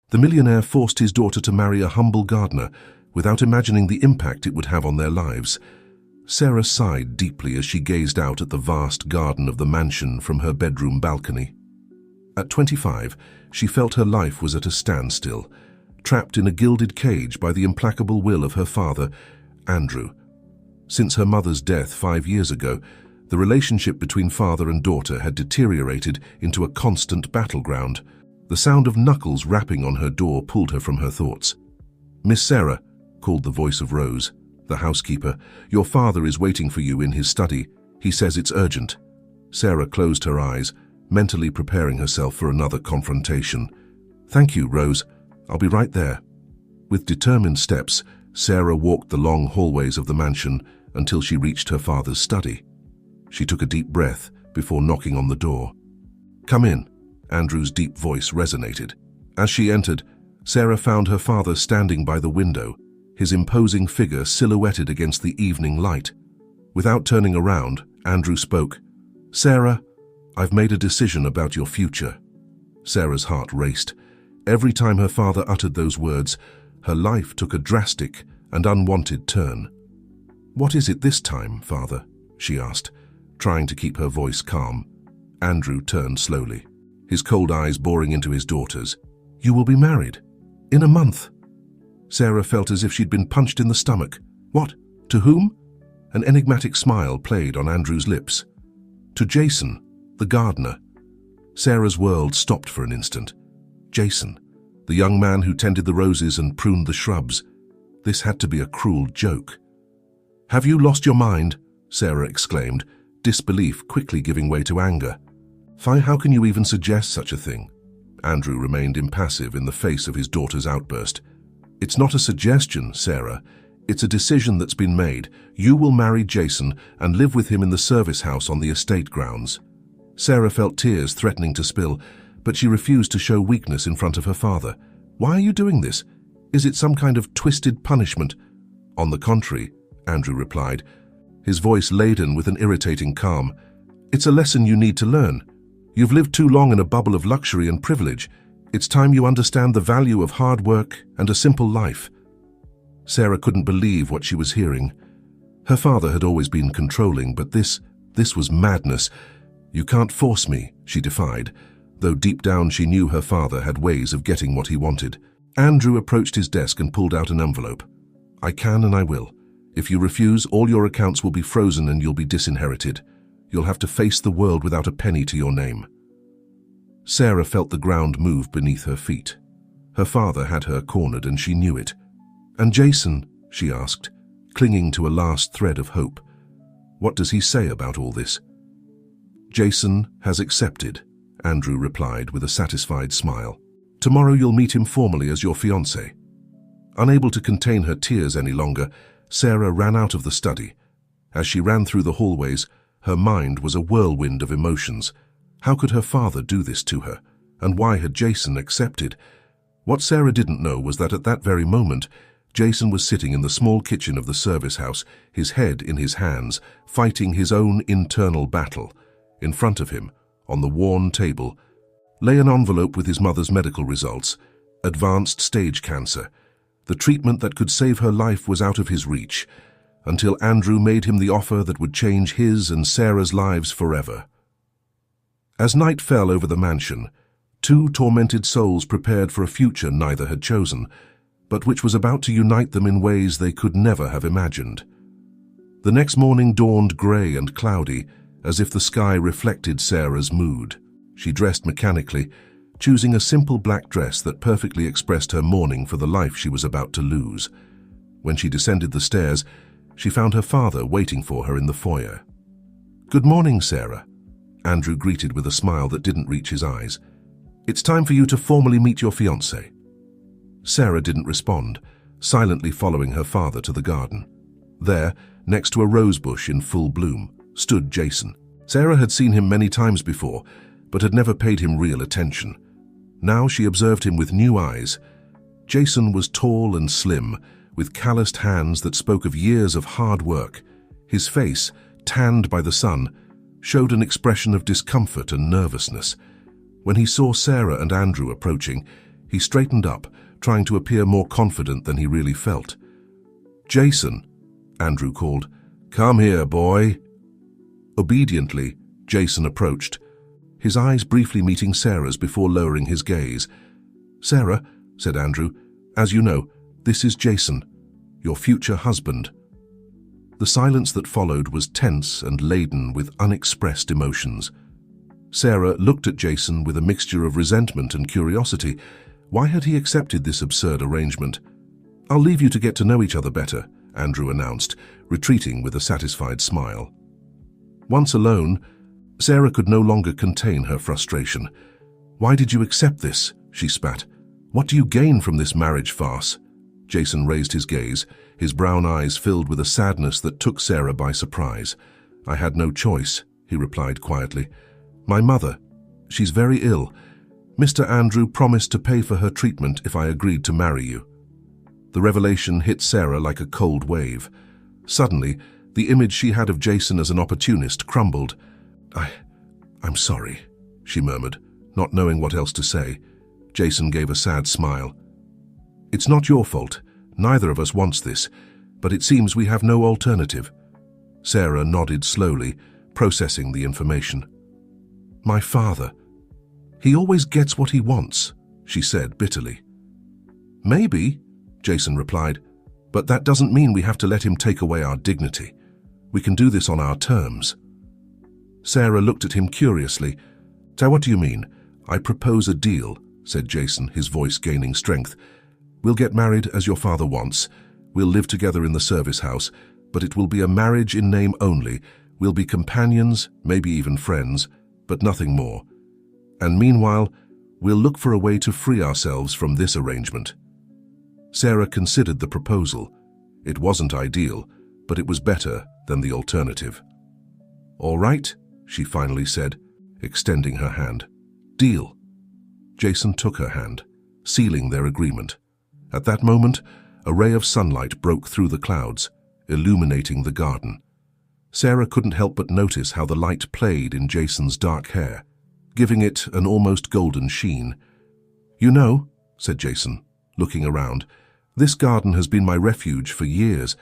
The millionaire forced his daughter to marry a humble gardener without imagining the impact it would have on their lives. Sarah sighed deeply as she gazed out at the vast garden of the mansion from her bedroom balcony. At 25, she felt her life was at a standstill, trapped in a gilded cage by the implacable will of her father, Andrew. Since her mother's death 5 years ago, the relationship between father and daughter had deteriorated into a constant battleground. The sound of knuckles rapping on her door pulled her from her thoughts. "Miss Sarah," called the voice of Rose, the housekeeper, "your father is waiting for you in his study. He says it's urgent." Sarah closed her eyes, mentally preparing herself for another confrontation. "Thank you, Rose. I'll be right there." With determined steps, Sarah walked the long hallways of the mansion until she reached her father's study. She took a deep breath before knocking on the door. "Come in," Andrew's deep voice resonated. As she entered, Sarah found her father standing by the window, his imposing figure silhouetted against the evening light. Without turning around, Andrew spoke. "Sarah, I've made a decision about your future." Sarah's heart raced. Every time her father uttered those words, her life took a drastic and unwanted turn. "What is it this time, father?" she asked, trying to keep her voice calm. Andrew turned slowly, his cold eyes boring into his daughter's. "You will be married. In a month." Sarah felt as if she'd been punched in the stomach. "What? To whom?" An enigmatic smile played on Andrew's lips. "To Jason, the gardener." Sarah's world stopped for an instant. Jason, the young man who tended the roses and pruned the shrubs. This had to be a cruel joke. "Have you lost your mind?" Sarah exclaimed, disbelief quickly giving way to anger. How can you even suggest such a thing?" Andrew remained impassive in the face of his daughter's outburst. "It's not a suggestion, Sarah. It's a decision that's been made. You will marry Jason and live with him in the service house on the estate grounds." Sarah felt tears threatening to spill, but she refused to show weakness in front of her father. "Why are you doing this? Is it some kind of twisted punishment?" "On the contrary," Andrew replied, his voice laden with an irritating calm. "It's a lesson you need to learn. You've lived too long in a bubble of luxury and privilege. It's time you understand the value of hard work and a simple life." Sarah couldn't believe what she was hearing. Her father had always been controlling, but this was madness. "You can't force me," she defied, though deep down she knew her father had ways of getting what he wanted. Andrew approached his desk and pulled out an envelope. "I can and I will. If you refuse, all your accounts will be frozen and you'll be disinherited. You'll have to face the world without a penny to your name." Sarah felt the ground move beneath her feet. Her father had her cornered and she knew it. "And Jason?" she asked, clinging to a last thread of hope. "What does he say about all this?" "Jason has accepted," Andrew replied with a satisfied smile. "Tomorrow you'll meet him formally as your fiancé." Unable to contain her tears any longer, Sarah ran out of the study. As she ran through the hallways, her mind was a whirlwind of emotions. How could her father do this to her? And why had Jason accepted? What Sarah didn't know was that at that very moment, Jason was sitting in the small kitchen of the service house, his head in his hands, fighting his own internal battle. In front of him, on the worn table, lay an envelope with his mother's medical results. Advanced stage cancer. The treatment that could save her life was out of his reach, until Andrew made him the offer that would change his and Sarah's lives forever. As night fell over the mansion, two tormented souls prepared for a future neither had chosen, but which was about to unite them in ways they could never have imagined. The next morning dawned grey and cloudy, as if the sky reflected Sarah's mood. She dressed mechanically, choosing a simple black dress that perfectly expressed her mourning for the life she was about to lose. When she descended the stairs, she found her father waiting for her in the foyer. "Good morning, Sarah," Andrew greeted with a smile that didn't reach his eyes. "It's time for you to formally meet your fiancé." Sarah didn't respond, silently following her father to the garden. There, next to a rose bush in full bloom, stood Jason. Sarah had seen him many times before, but had never paid him real attention. Now she observed him with new eyes. Jason was tall and slim, with calloused hands that spoke of years of hard work. His face, tanned by the sun, showed an expression of discomfort and nervousness. When he saw Sarah and Andrew approaching, He straightened up, trying to appear more confident than he really felt. "Jason," Andrew called. "Come here, boy." Obediently, Jason approached, his eyes briefly meeting Sarah's before lowering his gaze. "Sarah," said Andrew, "as you know, this is Jason, your future husband." The silence that followed was tense and laden with unexpressed emotions. Sarah looked at Jason with a mixture of resentment and curiosity. Why had he accepted this absurd arrangement? "I'll leave you to get to know each other better," Andrew announced, retreating with a satisfied smile. Once alone, Sarah could no longer contain her frustration. "Why did you accept this?" she spat. "What do you gain from this marriage farce?" Jason raised his gaze, his brown eyes filled with a sadness that took Sarah by surprise. "I had no choice," he replied quietly. "My mother, she's very ill. Mr. Andrew promised to pay for her treatment if I agreed to marry you." The revelation hit Sarah like a cold wave. Suddenly, the image she had of Jason as an opportunist crumbled. I'm sorry," she murmured, not knowing what else to say. Jason gave a sad smile. "It's not your fault. Neither of us wants this, but it seems we have no alternative." Sarah nodded slowly, processing the information. "My father. He always gets what he wants," she said bitterly. "Maybe," Jason replied, "but that doesn't mean we have to let him take away our dignity. We can do this on our terms." Sarah looked at him curiously. "So what do you mean?" "I propose a deal," said Jason, his voice gaining strength. "We'll get married as your father wants. We'll live together in the service house, but it will be a marriage in name only. We'll be companions, maybe even friends, but nothing more. And meanwhile, we'll look for a way to free ourselves from this arrangement." Sarah considered the proposal. It wasn't ideal, but it was better than the alternative. "All right," she finally said, extending her hand. "Deal." Jason took her hand, sealing their agreement. At that moment, a ray of sunlight broke through the clouds, illuminating the garden. Sarah couldn't help but notice how the light played in Jason's dark hair, giving it an almost golden sheen. "You know," said Jason, looking around, "this garden has been my refuge for years.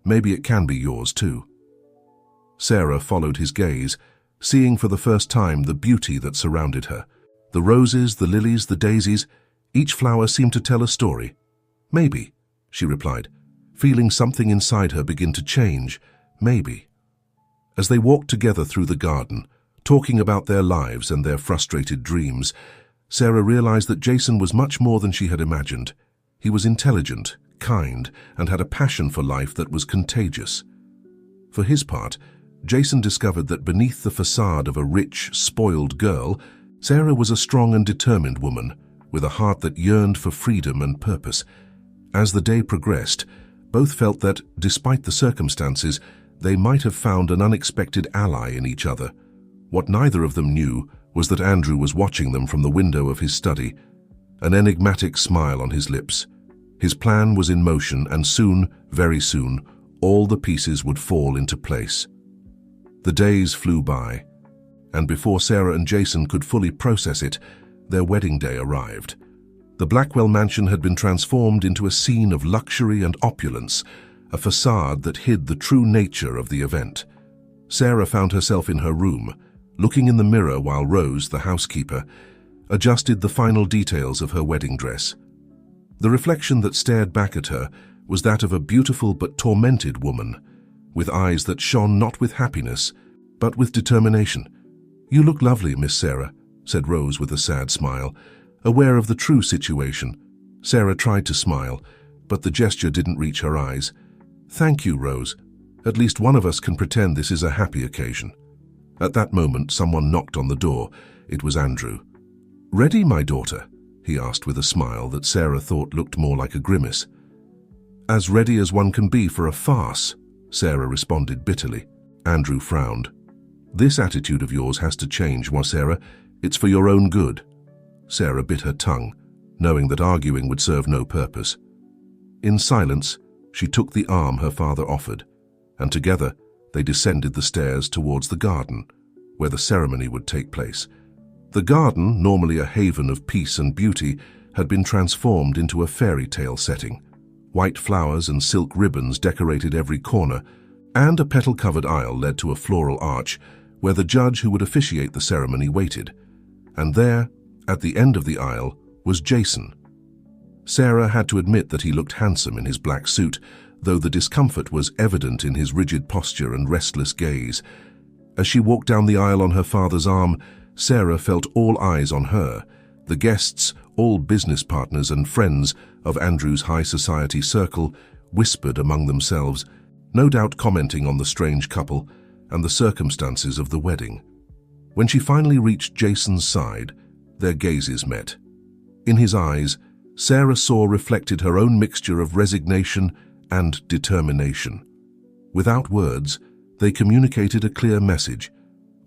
Maybe it can be yours too." Sarah followed his gaze, seeing for the first time the beauty that surrounded her. The roses, the lilies, the daisies, each flower seemed to tell a story. "Maybe," she replied, feeling something inside her begin to change. "Maybe." As they walked together through the garden, talking about their lives and their frustrated dreams, Sarah realized that Jason was much more than she had imagined. He was intelligent, kind, and had a passion for life that was contagious. For his part, Jason discovered that beneath the facade of a rich, spoiled girl, Sarah was a strong and determined woman, with a heart that yearned for freedom and purpose. As the day progressed, both felt that, despite the circumstances, they might have found an unexpected ally in each other. What neither of them knew was that Andrew was watching them from the window of his study, an enigmatic smile on his lips. His plan was in motion, and soon, very soon, all the pieces would fall into place. The days flew by, and before Sarah and Jason could fully process it, their wedding day arrived. The Blackwell mansion had been transformed into a scene of luxury and opulence, a facade that hid the true nature of the event. Sarah found herself in her room, looking in the mirror while Rose, the housekeeper, adjusted the final details of her wedding dress. The reflection that stared back at her was that of a beautiful but tormented woman, with eyes that shone not with happiness, but with determination. "You look lovely, Miss Sarah," said Rose with a sad smile. Aware of the true situation, Sarah tried to smile, but the gesture didn't reach her eyes. "Thank you, Rose. At least one of us can pretend this is a happy occasion." At that moment, someone knocked on the door. It was Andrew. "Ready, my daughter?" he asked with a smile that Sarah thought looked more like a grimace. "As ready as one can be for a farce," Sarah responded bitterly. Andrew frowned. "This attitude of yours has to change, Sarah. It's for your own good." Sarah bit her tongue, knowing that arguing would serve no purpose. In silence, she took the arm her father offered, and together they descended the stairs towards the garden, where the ceremony would take place. The garden, normally a haven of peace and beauty, had been transformed into a fairy tale setting. White flowers and silk ribbons decorated every corner, and a petal-covered aisle led to a floral arch where the judge who would officiate the ceremony waited. And there, at the end of the aisle, was Jason. Sarah had to admit that he looked handsome in his black suit, though the discomfort was evident in his rigid posture and restless gaze. As she walked down the aisle on her father's arm, Sarah felt all eyes on her. The guests, all business partners and friends of Andrew's high society circle, whispered among themselves, no doubt commenting on the strange couple and the circumstances of the wedding. When she finally reached Jason's side, their gazes met. In his eyes, Sarah saw reflected her own mixture of resignation and determination. Without words, they communicated a clear message: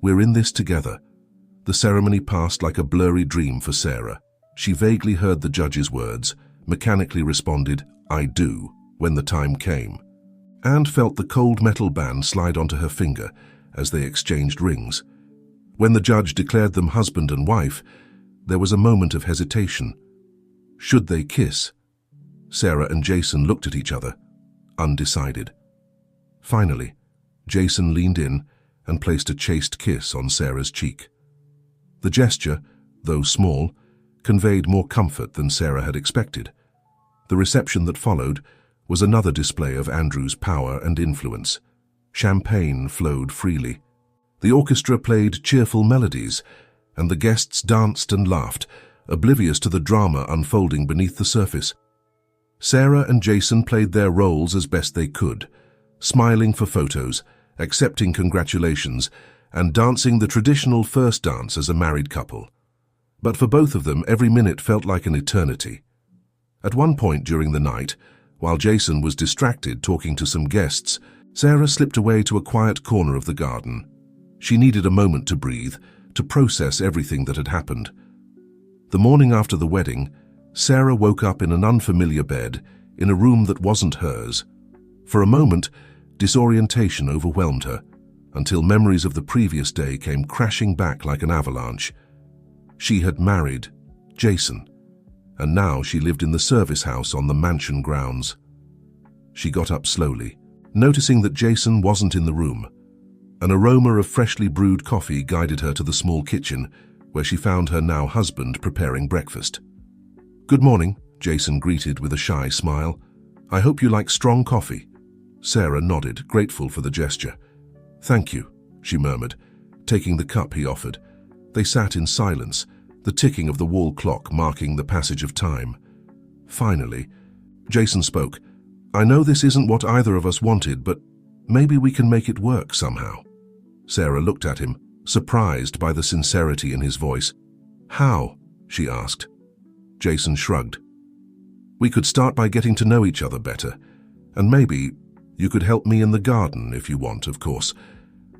"We're in this together." The ceremony passed like a blurry dream for Sarah. She vaguely heard the judge's words, mechanically responded, "I do," when the time came, and felt the cold metal band slide onto her finger as they exchanged rings. When the judge declared them husband and wife, there was a moment of hesitation. Should they kiss? Sarah and Jason looked at each other, undecided. Finally, Jason leaned in and placed a chaste kiss on Sarah's cheek. The gesture, though small, conveyed more comfort than Sarah had expected. The reception that followed was another display of Andrew's power and influence. Champagne flowed freely. The orchestra played cheerful melodies, and the guests danced and laughed, oblivious to the drama unfolding beneath the surface. Sarah and Jason played their roles as best they could, smiling for photos, accepting congratulations, and dancing the traditional first dance as a married couple. But for both of them, every minute felt like an eternity. At one point during the night, while Jason was distracted talking to some guests, Sarah slipped away to a quiet corner of the garden. She needed a moment to breathe, to process everything that had happened. The morning after the wedding, Sarah woke up in an unfamiliar bed, in a room that wasn't hers. For a moment, disorientation overwhelmed her, until memories of the previous day came crashing back like an avalanche. She had married Jason, and now she lived in the service house on the mansion grounds. She got up slowly, noticing that Jason wasn't in the room. An aroma of freshly brewed coffee guided her to the small kitchen, where she found her now husband preparing breakfast. "Good morning," Jason greeted with a shy smile. "I hope you like strong coffee." Sarah nodded, grateful for the gesture. "Thank you," she murmured, taking the cup he offered. They sat in silence, the ticking of the wall clock marking the passage of time. Finally, Jason spoke. "I know this isn't what either of us wanted, but maybe we can make it work somehow." Sarah looked at him, surprised by the sincerity in his voice. "How?" she asked. Jason shrugged. "We could start by getting to know each other better, and maybe you could help me in the garden if you want, of course."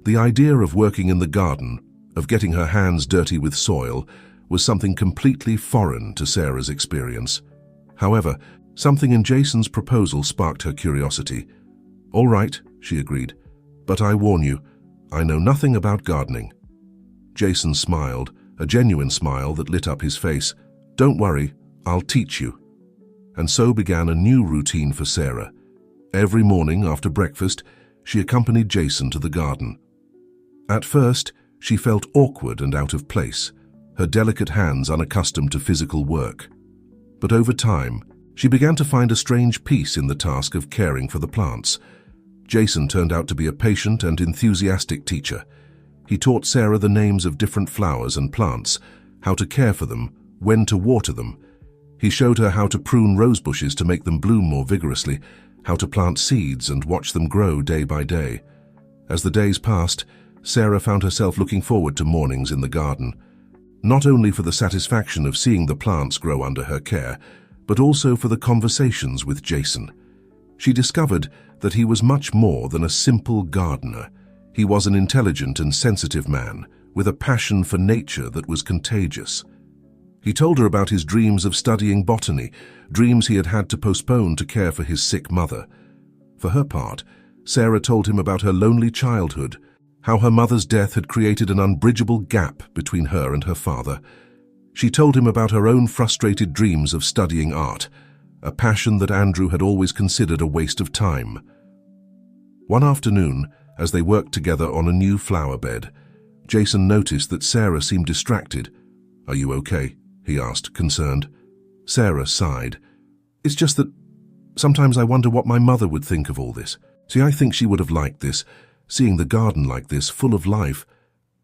The idea of working in the garden, of getting her hands dirty with soil, was something completely foreign to Sarah's experience. However, something in Jason's proposal sparked her curiosity. "All right," she agreed, "but I warn you, I know nothing about gardening." Jason smiled, a genuine smile that lit up his face. "Don't worry, I'll teach you." And so began a new routine for Sarah. Every morning after breakfast, she accompanied Jason to the garden. At first, she felt awkward and out of place, her delicate hands unaccustomed to physical work. But over time, she began to find a strange peace in the task of caring for the plants. Jason turned out to be a patient and enthusiastic teacher. He taught Sarah the names of different flowers and plants, how to care for them, when to water them. He showed her how to prune rose bushes to make them bloom more vigorously, how to plant seeds and watch them grow day by day. As the days passed, Sarah found herself looking forward to mornings in the garden, not only for the satisfaction of seeing the plants grow under her care, but also for the conversations with Jason. She discovered that he was much more than a simple gardener. He was an intelligent and sensitive man, with a passion for nature that was contagious. He told her about his dreams of studying botany, dreams he had had to postpone to care for his sick mother. For her part, Sarah told him about her lonely childhood, how her mother's death had created an unbridgeable gap between her and her father. She told him about her own frustrated dreams of studying art, a passion that Andrew had always considered a waste of time. One afternoon, as they worked together on a new flower bed, Jason noticed that Sarah seemed distracted. "Are you okay?" he asked, concerned. Sarah sighed. "It's just that sometimes I wonder what my mother would think of all this. See, I think she would have liked this, seeing the garden like this, full of life."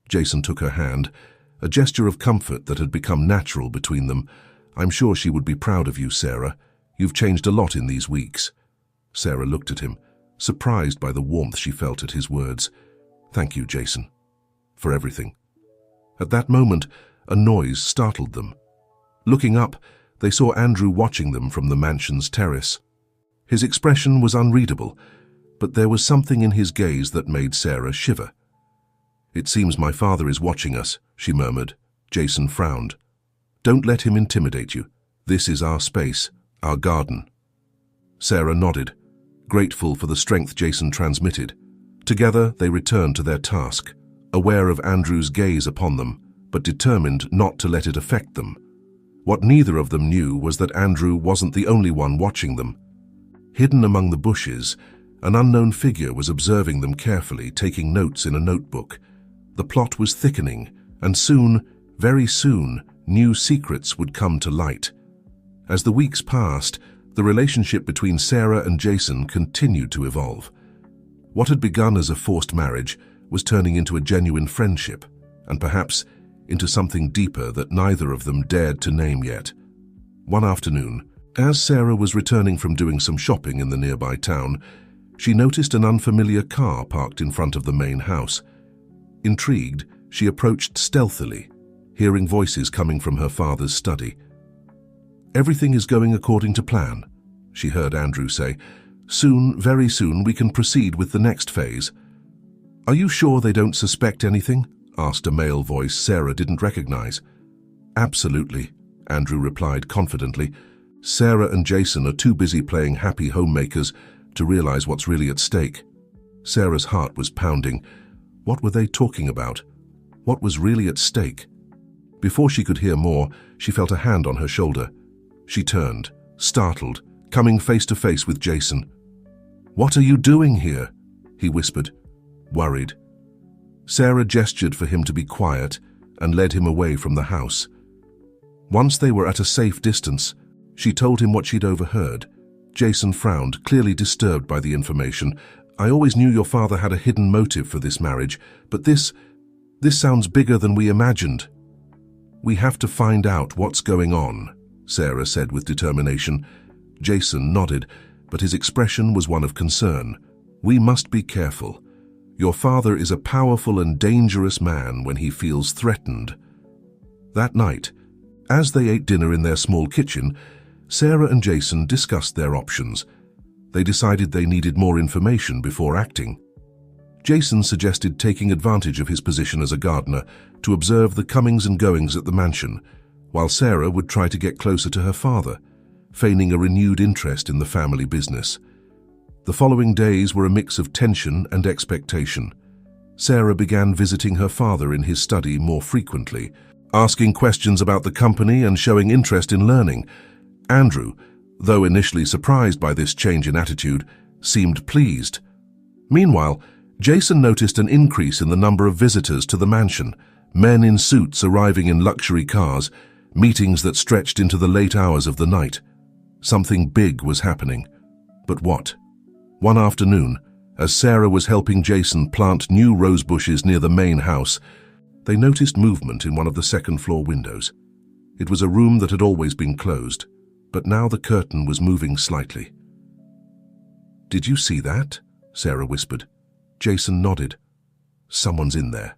Jason took her hand, a gesture of comfort that had become natural between them. "I'm sure she would be proud of you, Sarah. You've changed a lot in these weeks." Sarah looked at him, surprised by the warmth she felt at his words. "Thank you, Jason, for everything." At that moment, a noise startled them. Looking up, they saw Andrew watching them from the mansion's terrace. His expression was unreadable, but there was something in his gaze that made Sarah shiver. "It seems my father is watching us," she murmured. Jason frowned. "Don't let him intimidate you. This is our space, our garden." Sarah nodded, grateful for the strength Jason transmitted. Together, they returned to their task, aware of Andrew's gaze upon them, but determined not to let it affect them. What neither of them knew was that Andrew wasn't the only one watching them. Hidden among the bushes, an unknown figure was observing them carefully, taking notes in a notebook. The plot was thickening, and soon, very soon, new secrets would come to light. As the weeks passed, the relationship between Sarah and Jason continued to evolve. What had begun as a forced marriage was turning into a genuine friendship, and perhaps into something deeper that neither of them dared to name yet. One afternoon, as Sarah was returning from doing some shopping in the nearby town, she noticed an unfamiliar car parked in front of the main house. Intrigued, she approached stealthily, hearing voices coming from her father's study. "Everything is going according to plan," she heard Andrew say. "Soon, very soon, we can proceed with the next phase." "Are you sure they don't suspect anything?" asked a male voice Sarah didn't recognize. "Absolutely," Andrew replied confidently. "Sarah and Jason are too busy playing happy homemakers to realize what's really at stake." Sarah's heart was pounding. What were they talking about? What was really at stake? Before she could hear more, she felt a hand on her shoulder. She turned, startled, coming face to face with Jason. "What are you doing here?" he whispered, worried. Sarah gestured for him to be quiet and led him away from the house. Once they were at a safe distance, she told him what she'd overheard. Jason frowned, clearly disturbed by the information. "I always knew your father had a hidden motive for this marriage, but this sounds bigger than we imagined." "We have to find out what's going on," Sarah said with determination. Jason nodded, but his expression was one of concern. "We must be careful. Your father is a powerful and dangerous man when he feels threatened." That night, as they ate dinner in their small kitchen, Sarah and Jason discussed their options. They decided they needed more information before acting. Jason suggested taking advantage of his position as a gardener to observe the comings and goings at the mansion, while Sarah would try to get closer to her father, feigning a renewed interest in the family business. The following days were a mix of tension and expectation. Sarah began visiting her father in his study more frequently, asking questions about the company and showing interest in learning. Andrew, though initially surprised by this change in attitude, seemed pleased. Meanwhile, Jason noticed an increase in the number of visitors to the mansion, men in suits arriving in luxury cars, meetings that stretched into the late hours of the night. Something big was happening. But what? One afternoon, as Sarah was helping Jason plant new rose bushes near the main house, they noticed movement in one of the second-floor windows. It was a room that had always been closed, but now the curtain was moving slightly. "Did you see that?" Sarah whispered. Jason nodded. "Someone's in there.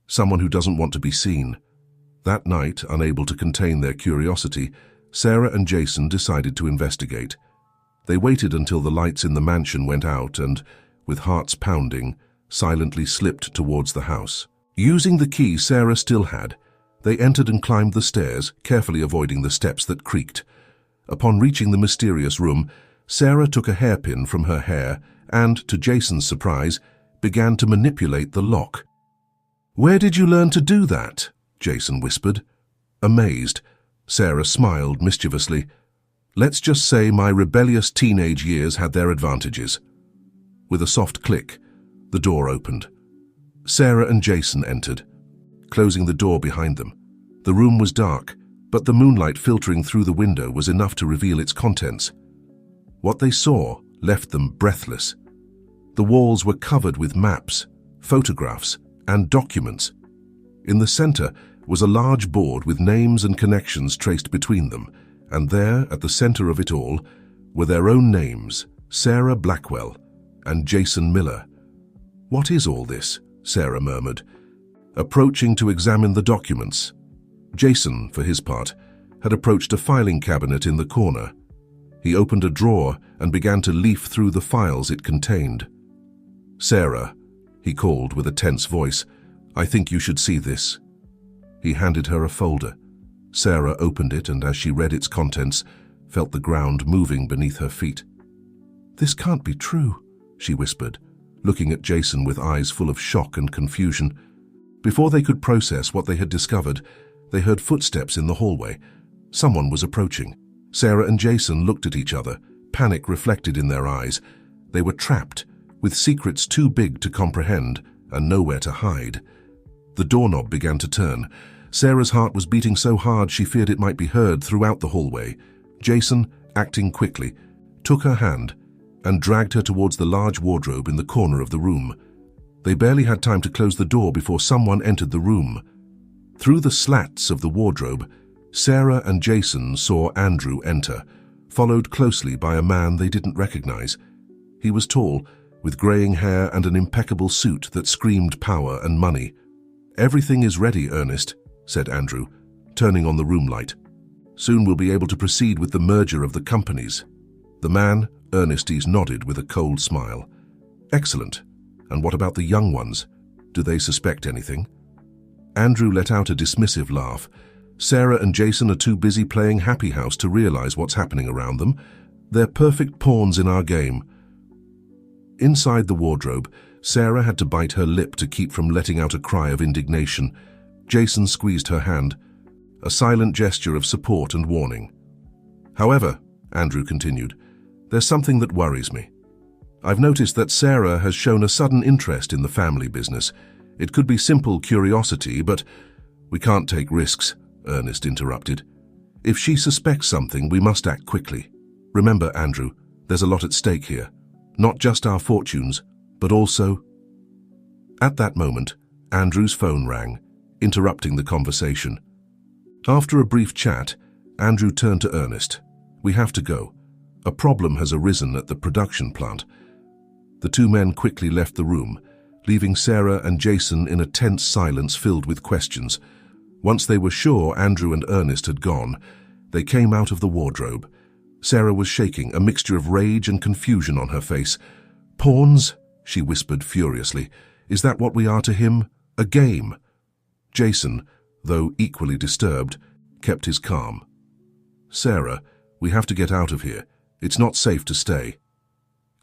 Someone who doesn't want to be seen." That night, unable to contain their curiosity, Sarah and Jason decided to investigate. They waited until the lights in the mansion went out and, with hearts pounding, silently slipped towards the house. Using the key Sarah still had, they entered and climbed the stairs, carefully avoiding the steps that creaked. Upon reaching the mysterious room, Sarah took a hairpin from her hair and, to Jason's surprise, began to manipulate the lock. "Where did you learn to do that?" Jason whispered. Amazed, Sarah smiled mischievously. Let's just say my rebellious teenage years had their advantages. With a soft click, the door opened. Sarah and Jason entered, closing the door behind them. The room was dark, but the moonlight filtering through the window was enough to reveal its contents. What they saw left them breathless. The walls were covered with maps, photographs, and documents. In the center was a large board with names and connections traced between them, and there, at the center of it all, were their own names, Sarah Blackwell and Jason Miller. "What is all this?" Sarah murmured, approaching to examine the documents. Jason, for his part, had approached a filing cabinet in the corner. He opened a drawer and began to leaf through the files it contained. "Sarah," he called with a tense voice, "I think you should see this." He handed her a folder. Sarah opened it and, as she read its contents, felt the ground moving beneath her feet. "This can't be true," she whispered, looking at Jason with eyes full of shock and confusion. Before they could process what they had discovered, they heard footsteps in the hallway. Someone was approaching. Sarah and Jason looked at each other, panic reflected in their eyes. They were trapped, with secrets too big to comprehend and nowhere to hide. The doorknob began to turn. Sarah's heart was beating so hard she feared it might be heard throughout the hallway. Jason, acting quickly, took her hand and dragged her towards the large wardrobe in the corner of the room. They barely had time to close the door before someone entered the room. Through the slats of the wardrobe, Sarah and Jason saw Andrew enter, followed closely by a man they didn't recognize. He was tall, with graying hair and an impeccable suit that screamed power and money. "Everything is ready, Ernest," said Andrew, turning on the room light. "Soon we'll be able to proceed with the merger of the companies." The man, Ernestes, nodded with a cold smile. "Excellent. And what about the young ones? Do they suspect anything?" Andrew let out a dismissive laugh. "Sarah and Jason are too busy playing happy house to realize what's happening around them. They're perfect pawns in our game." Inside the wardrobe, Sarah had to bite her lip to keep from letting out a cry of indignation. Jason squeezed her hand, a silent gesture of support and warning. "However," Andrew continued, "there's something that worries me. I've noticed that Sarah has shown a sudden interest in the family business. It could be simple curiosity, but—" "We can't take risks," Ernest interrupted. "If she suspects something, we must act quickly. Remember, Andrew, there's a lot at stake here. Not just our fortunes, but also—" At that moment, Andrew's phone rang, interrupting the conversation. After a brief chat, Andrew turned to Ernest. "We have to go. A problem has arisen at the production plant." The two men quickly left the room, leaving Sarah and Jason in a tense silence filled with questions. Once they were sure Andrew and Ernest had gone, they came out of the wardrobe. Sarah was shaking, a mixture of rage and confusion on her face. "Pawns?" she whispered furiously. "Is that what we are to him? A game?" Jason, though equally disturbed, kept his calm. "Sarah, we have to get out of here. It's not safe to stay."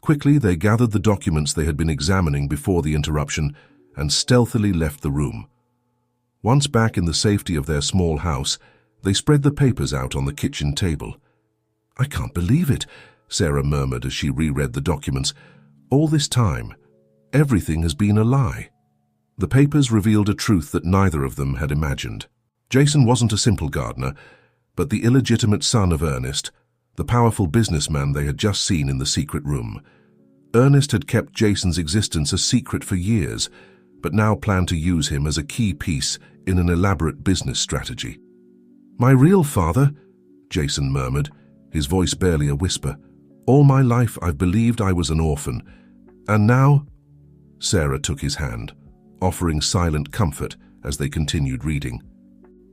Quickly, they gathered the documents they had been examining before the interruption and stealthily left the room. Once back in the safety of their small house, they spread the papers out on the kitchen table. "I can't believe it," Sarah murmured as she reread the documents. "All this time, everything has been a lie." The papers revealed a truth that neither of them had imagined. Jason wasn't a simple gardener, but the illegitimate son of Ernest, the powerful businessman they had just seen in the secret room. Ernest had kept Jason's existence a secret for years, but now planned to use him as a key piece in an elaborate business strategy. "My real father," Jason murmured, his voice barely a whisper. "All my life I've believed I was an orphan. And now—" Sarah took his hand, offering silent comfort as they continued reading.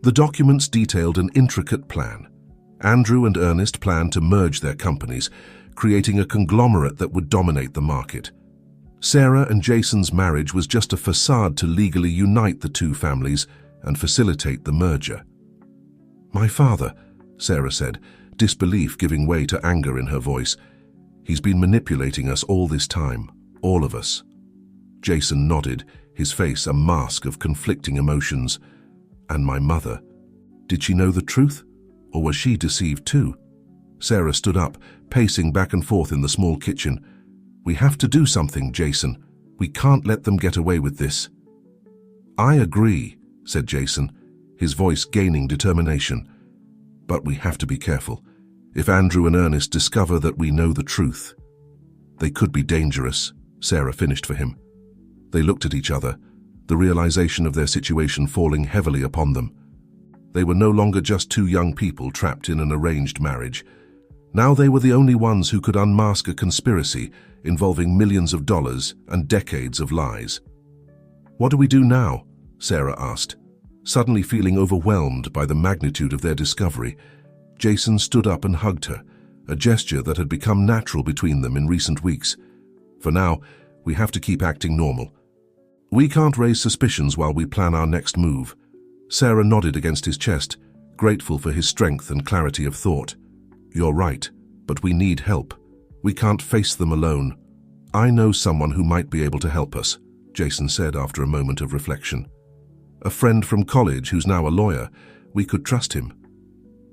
The documents detailed an intricate plan. Andrew and Ernest planned to merge their companies, creating a conglomerate that would dominate the market. Sarah and Jason's marriage was just a facade to legally unite the two families and facilitate the merger. "My father," Sarah said, disbelief giving way to anger in her voice. "He's been manipulating us all this time, all of us." Jason nodded, his face a mask of conflicting emotions. "And my mother." Did she know the truth, or was she deceived too? Sarah stood up, pacing back and forth in the small kitchen. "We have to do something, Jason. We can't let them get away with this." "I agree," said Jason, his voice gaining determination. "But we have to be careful. If Andrew and Ernest discover that we know the truth, they could be dangerous," Sarah finished for him. They looked at each other, the realization of their situation falling heavily upon them. They were no longer just two young people trapped in an arranged marriage. Now they were the only ones who could unmask a conspiracy involving millions of dollars and decades of lies. "What do we do now?" Sarah asked, suddenly feeling overwhelmed by the magnitude of their discovery. Jason stood up and hugged her, a gesture that had become natural between them in recent weeks. "For now, we have to keep acting normal. We can't raise suspicions while we plan our next move." Sarah nodded against his chest, grateful for his strength and clarity of thought. "You're right, but we need help. We can't face them alone." "I know someone who might be able to help us," Jason said after a moment of reflection. "A friend from college who's now a lawyer. We could trust him."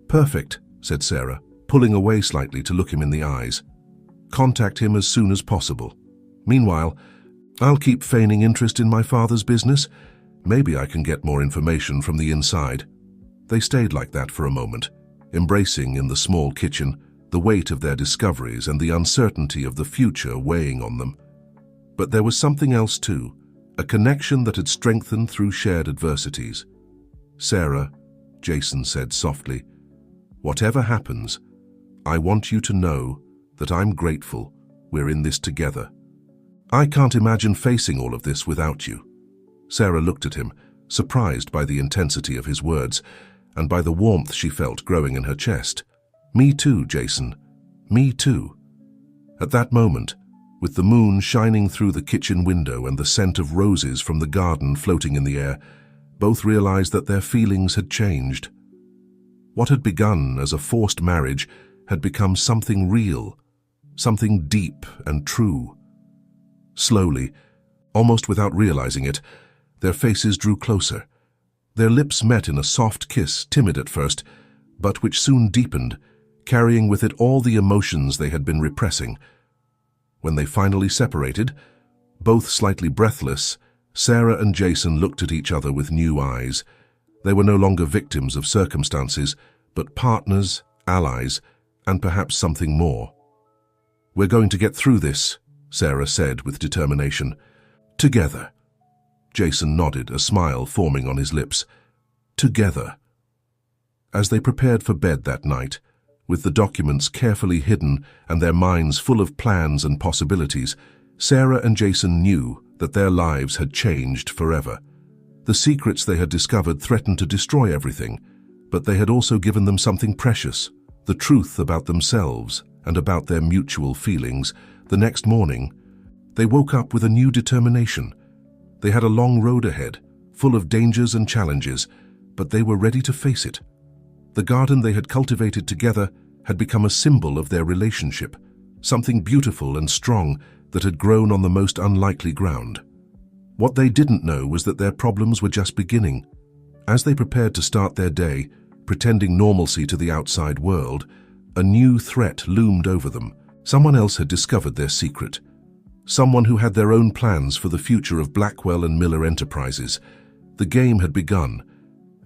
"Perfect," said Sarah, pulling away slightly to look him in the eyes. "Contact him as soon as possible. Meanwhile, I'll keep feigning interest in my father's business. Maybe I can get more information from the inside." They stayed like that for a moment, embracing in the small kitchen, the weight of their discoveries and the uncertainty of the future weighing on them. But there was something else too, a connection that had strengthened through shared adversities. "Sarah," Jason said softly, "whatever happens, I want you to know that I'm grateful we're in this together. I can't imagine facing all of this without you." Sarah looked at him, surprised by the intensity of his words and by the warmth she felt growing in her chest. "Me too, Jason. Me too." At that moment, with the moon shining through the kitchen window and the scent of roses from the garden floating in the air, both realized that their feelings had changed. What had begun as a forced marriage had become something real, something deep and true. Slowly, almost without realizing it, their faces drew closer. Their lips met in a soft kiss, timid at first, but which soon deepened, carrying with it all the emotions they had been repressing. When they finally separated, both slightly breathless, Sarah and Jason looked at each other with new eyes. They were no longer victims of circumstances, but partners, allies, and perhaps something more. "We're going to get through this," Sarah said with determination. "Together." Jason nodded, a smile forming on his lips. "Together." As they prepared for bed that night, with the documents carefully hidden and their minds full of plans and possibilities, Sarah and Jason knew that their lives had changed forever. The secrets they had discovered threatened to destroy everything, but they had also given them something precious, the truth about themselves and about their mutual feelings. The next morning, they woke up with a new determination. They had a long road ahead, full of dangers and challenges, but they were ready to face it. The garden they had cultivated together had become a symbol of their relationship, something beautiful and strong that had grown on the most unlikely ground. What they didn't know was that their problems were just beginning. As they prepared to start their day, pretending normalcy to the outside world, a new threat loomed over them. Someone else had discovered their secret. Someone who had their own plans for the future of Blackwell and Miller Enterprises. The game had begun,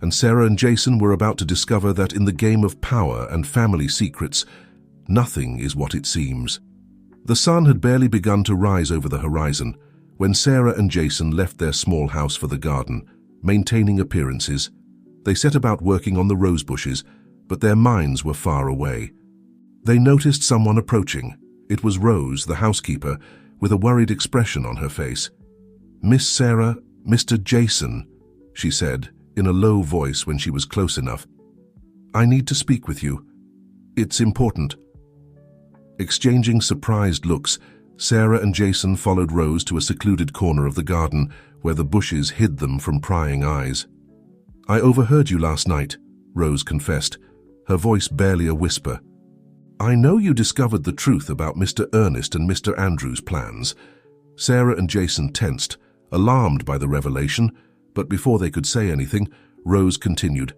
and Sarah and Jason were about to discover that in the game of power and family secrets, nothing is what it seems. The sun had barely begun to rise over the horizon when Sarah and Jason left their small house for the garden, maintaining appearances. They set about working on the rose bushes, but their minds were far away. They noticed someone approaching. It was Rose, the housekeeper, with a worried expression on her face. "Miss Sarah, Mr. Jason," she said, in a low voice when she was close enough. "I need to speak with you. It's important." Exchanging surprised looks, Sarah and Jason followed Rose to a secluded corner of the garden where the bushes hid them from prying eyes. "I overheard you last night," Rose confessed, her voice barely a whisper. "I know you discovered the truth about Mr. Ernest and Mr. Andrews' plans." Sarah and Jason tensed, alarmed by the revelation, but before they could say anything, Rose continued,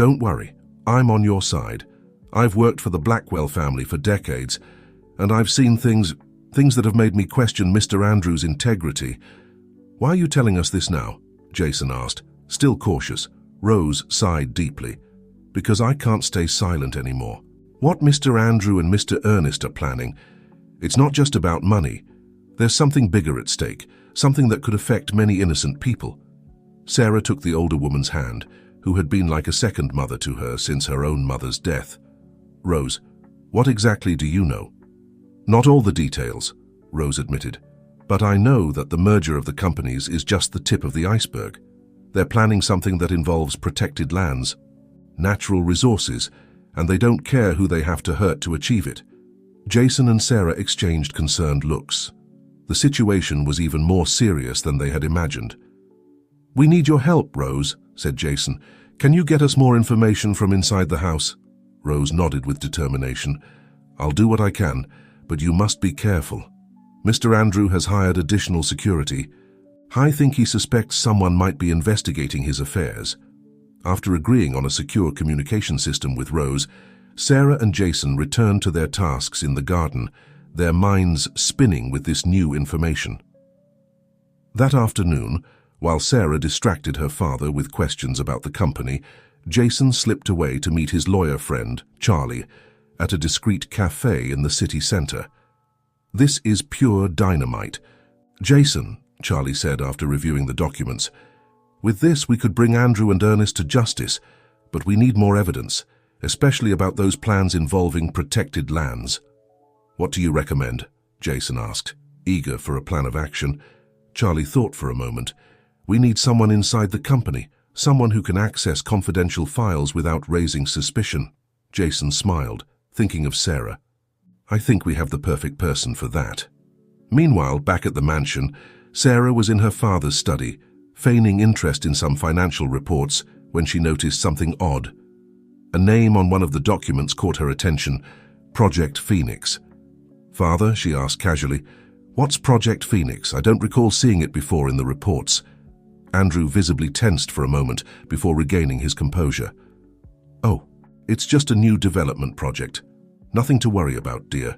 Don't worry, I'm on your side. I've worked for the Blackwell family for decades, and I've seen things that have made me question Mr. Andrews' integrity. Why are you telling us this now? Jason asked, still cautious. Rose sighed deeply. Because I can't stay silent anymore. What Mr. Andrew and Mr. Ernest are planning, it's not just about money. There's something bigger at stake, something that could affect many innocent people. Sarah took the older woman's hand, who had been like a second mother to her since her own mother's death. Rose, what exactly do you know? Not all the details, Rose admitted, but I know that the merger of the companies is just the tip of the iceberg. They're planning something that involves protected lands, natural resources, and they don't care who they have to hurt to achieve it. Jason and Sarah exchanged concerned looks. The situation was even more serious than they had imagined. We need your help, Rose, said Jason. Can you get us more information from inside the house? Rose nodded with determination. I'll do what I can, but you must be careful. Mr. Andrew has hired additional security. I think he suspects someone might be investigating his affairs. After agreeing on a secure communication system with Rose, Sarah and Jason returned to their tasks in the garden, their minds spinning with this new information. That afternoon, while Sarah distracted her father with questions about the company, Jason slipped away to meet his lawyer friend, Charlie, at a discreet cafe in the city center. This is pure dynamite. Jason, Charlie said after reviewing the documents, with this we could bring Andrew and Ernest to justice, but we need more evidence, especially about those plans involving protected lands. What do you recommend? Jason asked, eager for a plan of action. Charlie thought for a moment. We need someone inside the company, someone who can access confidential files without raising suspicion. Jason smiled, thinking of Sarah. I think we have the perfect person for that. Meanwhile, back at the mansion, Sarah was in her father's study, feigning interest in some financial reports when she noticed something odd. A name on one of the documents caught her attention, Project Phoenix. Father, she asked casually, what's Project Phoenix? I don't recall seeing it before in the reports. Andrew visibly tensed for a moment before regaining his composure. Oh, it's just a new development project. Nothing to worry about, dear.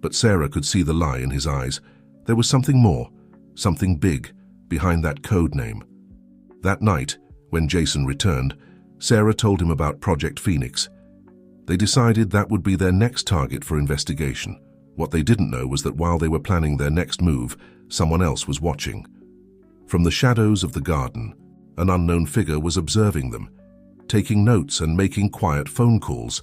But Sarah could see the lie in his eyes. There was something more, something big, behind that code name. That night, when Jason returned, Sarah told him about Project Phoenix. They decided that would be their next target for investigation. What they didn't know was that while they were planning their next move, someone else was watching. From the shadows of the garden, an unknown figure was observing them, taking notes and making quiet phone calls.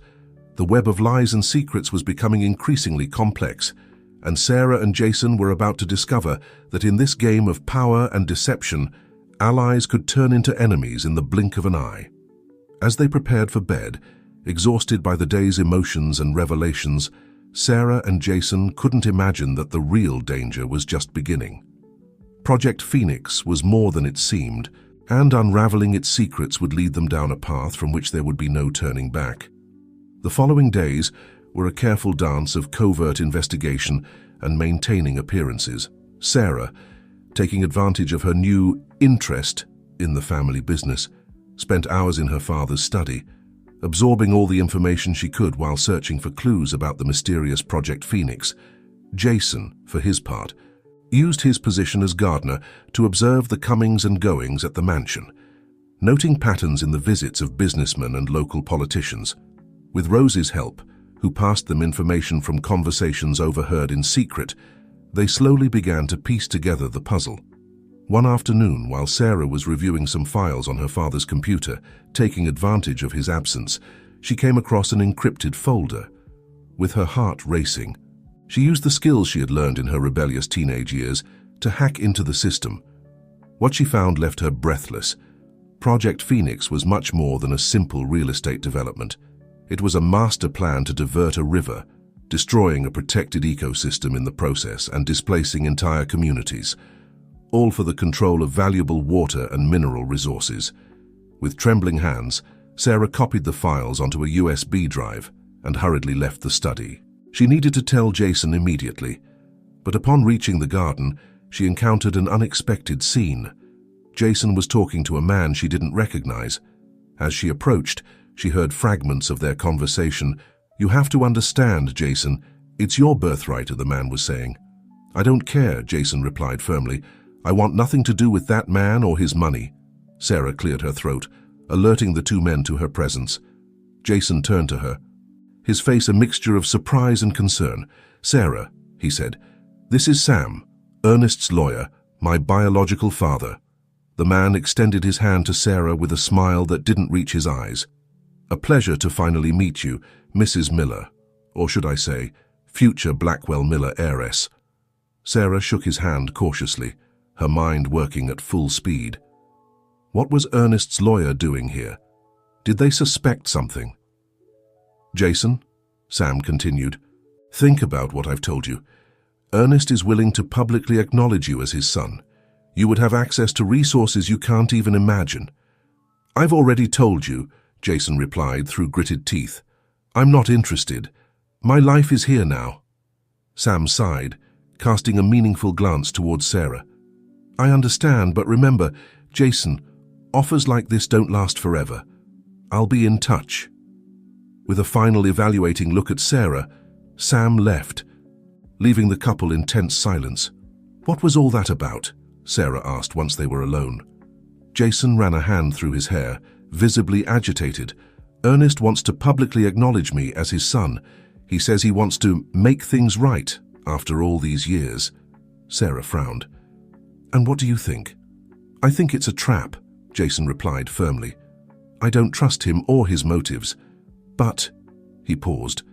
The web of lies and secrets was becoming increasingly complex, and Sarah and Jason were about to discover that in this game of power and deception, allies could turn into enemies in the blink of an eye. As they prepared for bed, exhausted by the day's emotions and revelations, Sarah and Jason couldn't imagine that the real danger was just beginning. Project Phoenix was more than it seemed, and unraveling its secrets would lead them down a path from which there would be no turning back. The following days were a careful dance of covert investigation and maintaining appearances. Sarah, taking advantage of her new interest in the family business, spent hours in her father's study, absorbing all the information she could while searching for clues about the mysterious Project Phoenix. Jason, for his part, used his position as gardener to observe the comings and goings at the mansion, noting patterns in the visits of businessmen and local politicians. With Rose's help, who passed them information from conversations overheard in secret, they slowly began to piece together the puzzle. One afternoon, while Sarah was reviewing some files on her father's computer, taking advantage of his absence, she came across an encrypted folder. With her heart racing, she used the skills she had learned in her rebellious teenage years to hack into the system. What she found left her breathless. Project Phoenix was much more than a simple real estate development. It was a master plan to divert a river, destroying a protected ecosystem in the process and displacing entire communities, all for the control of valuable water and mineral resources. With trembling hands, Sarah copied the files onto a USB drive and hurriedly left the study. She needed to tell Jason immediately, but upon reaching the garden, she encountered an unexpected scene. Jason was talking to a man she didn't recognize, As she approached, she heard fragments of their conversation. "You have to understand, Jason. It's your birthright," the man was saying. "I don't care," Jason replied firmly. "I want nothing to do with that man or his money." Sarah cleared her throat, alerting the two men to her presence. Jason turned to her, his face a mixture of surprise and concern. "Sarah," he said, "this is Sam, Ernest's lawyer, my biological father." The man extended his hand to Sarah with a smile that didn't reach his eyes. "A pleasure to finally meet you, Mrs. Miller, or should I say, future Blackwell Miller heiress." Sarah shook his hand cautiously, her mind working at full speed. What was Ernest's lawyer doing here? Did they suspect something? "Jason," Sam continued, "think about what I've told you. Ernest is willing to publicly acknowledge you as his son. You would have access to resources you can't even imagine." "I've already told you," Jason replied through gritted teeth. "I'm not interested. My life is here now." Sam sighed, casting a meaningful glance towards Sarah. "I understand, but remember, Jason, offers like this don't last forever. I'll be in touch." With a final evaluating look at Sarah, Sam left, leaving the couple in tense silence. "What was all that about?" Sarah asked once they were alone. Jason ran a hand through his hair, visibly agitated. "Ernest wants to publicly acknowledge me as his son. He says he wants to make things right after all these years." Sarah frowned. "And what do you think?" "I think it's a trap," Jason replied firmly. "I don't trust him or his motives. But," he paused,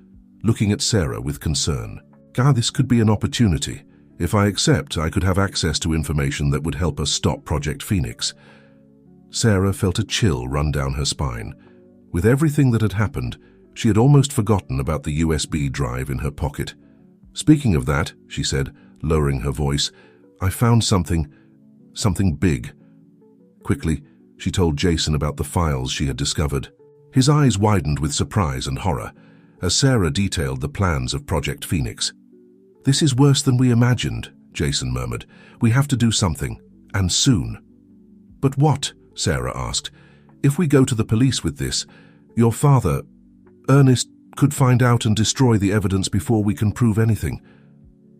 looking at Sarah with concern, "this could be an opportunity. If I accept, I could have access to information that would help us stop Project Phoenix." Sarah felt a chill run down her spine. With everything that had happened, she had almost forgotten about the USB drive in her pocket. "Speaking of that," she said, lowering her voice, "I found something big." Quickly, she told Jason about the files she had discovered. His eyes widened with surprise and horror as Sarah detailed the plans of Project Phoenix. "This is worse than we imagined," Jason murmured. "We have to do something, and soon." "But what?" Sarah asked. "If we go to the police with this, your father, Ernest, could find out and destroy the evidence before we can prove anything."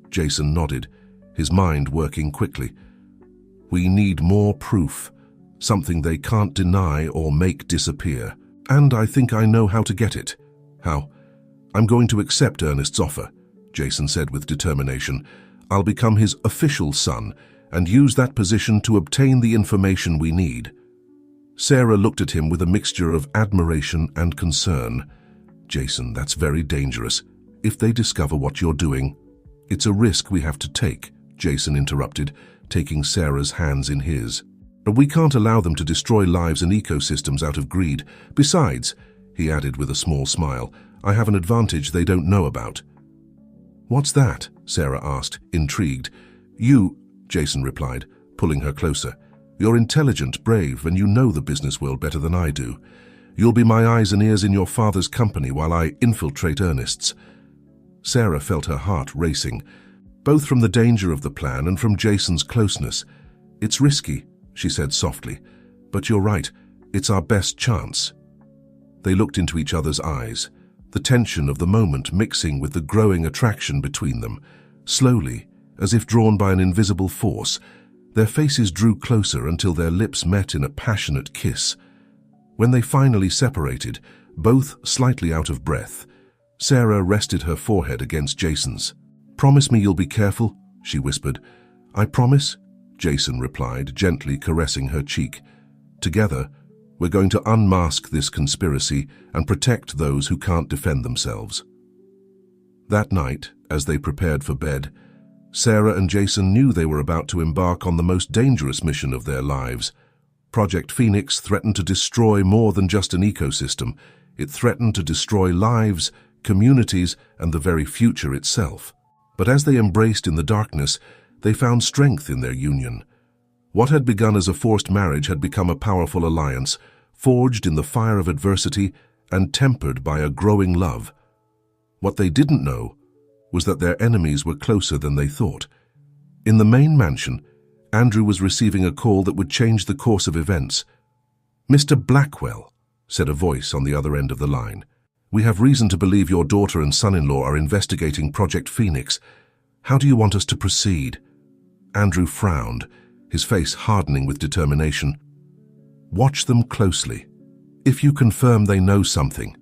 Jason nodded, his mind working quickly. "We need more proof, something they can't deny or make disappear. And I think I know how to get it." "How?" "I'm going to accept Ernest's offer," Jason said with determination. "I'll become his official son and use that position to obtain the information we need." Sarah looked at him with a mixture of admiration and concern. "Jason, that's very dangerous. If they discover what you're doing..." "It's a risk we have to take," Jason interrupted, taking Sarah's hands in his. "But we can't allow them to destroy lives and ecosystems out of greed. Besides," he added with a small smile, "I have an advantage they don't know about." "What's that?" Sarah asked, intrigued. "You," Jason replied, pulling her closer. "You're intelligent, brave, and you know the business world better than I do. You'll be my eyes and ears in your father's company while I infiltrate Ernest's." Sarah felt her heart racing, both from the danger of the plan and from Jason's closeness. "It's risky," she said softly, "but you're right, it's our best chance." They looked into each other's eyes, the tension of the moment mixing with the growing attraction between them. Slowly, as if drawn by an invisible force, their faces drew closer until their lips met in a passionate kiss. When they finally separated, both slightly out of breath, Sarah rested her forehead against Jason's. "Promise me you'll be careful," she whispered. "I promise," Jason replied, gently caressing her cheek. "Together, we're going to unmask this conspiracy and protect those who can't defend themselves." That night, as they prepared for bed, Sarah and Jason knew they were about to embark on the most dangerous mission of their lives. Project Phoenix threatened to destroy more than just an ecosystem. It threatened to destroy lives, communities, and the very future itself. But as they embraced in the darkness, they found strength in their union. What had begun as a forced marriage had become a powerful alliance, forged in the fire of adversity and tempered by a growing love. What they didn't know was that their enemies were closer than they thought. In the main mansion, Andrew was receiving a call that would change the course of events. "Mr. Blackwell," said a voice on the other end of the line. "We have reason to believe your daughter and son-in-law are investigating Project Phoenix. How do you want us to proceed?" Andrew frowned, his face hardening with determination. "Watch them closely. If you confirm they know something,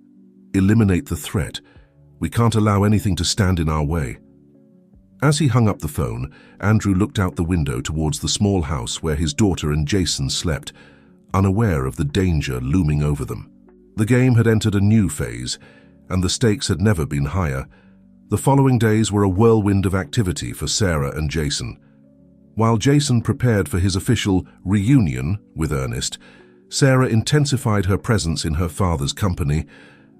eliminate the threat. We can't allow anything to stand in our way." As he hung up the phone, Andrew looked out the window towards the small house where his daughter and Jason slept, unaware of the danger looming over them. The game had entered a new phase, and the stakes had never been higher. The following days were a whirlwind of activity for Sarah and Jason. While Jason prepared for his official reunion with Ernest, Sarah intensified her presence in her father's company,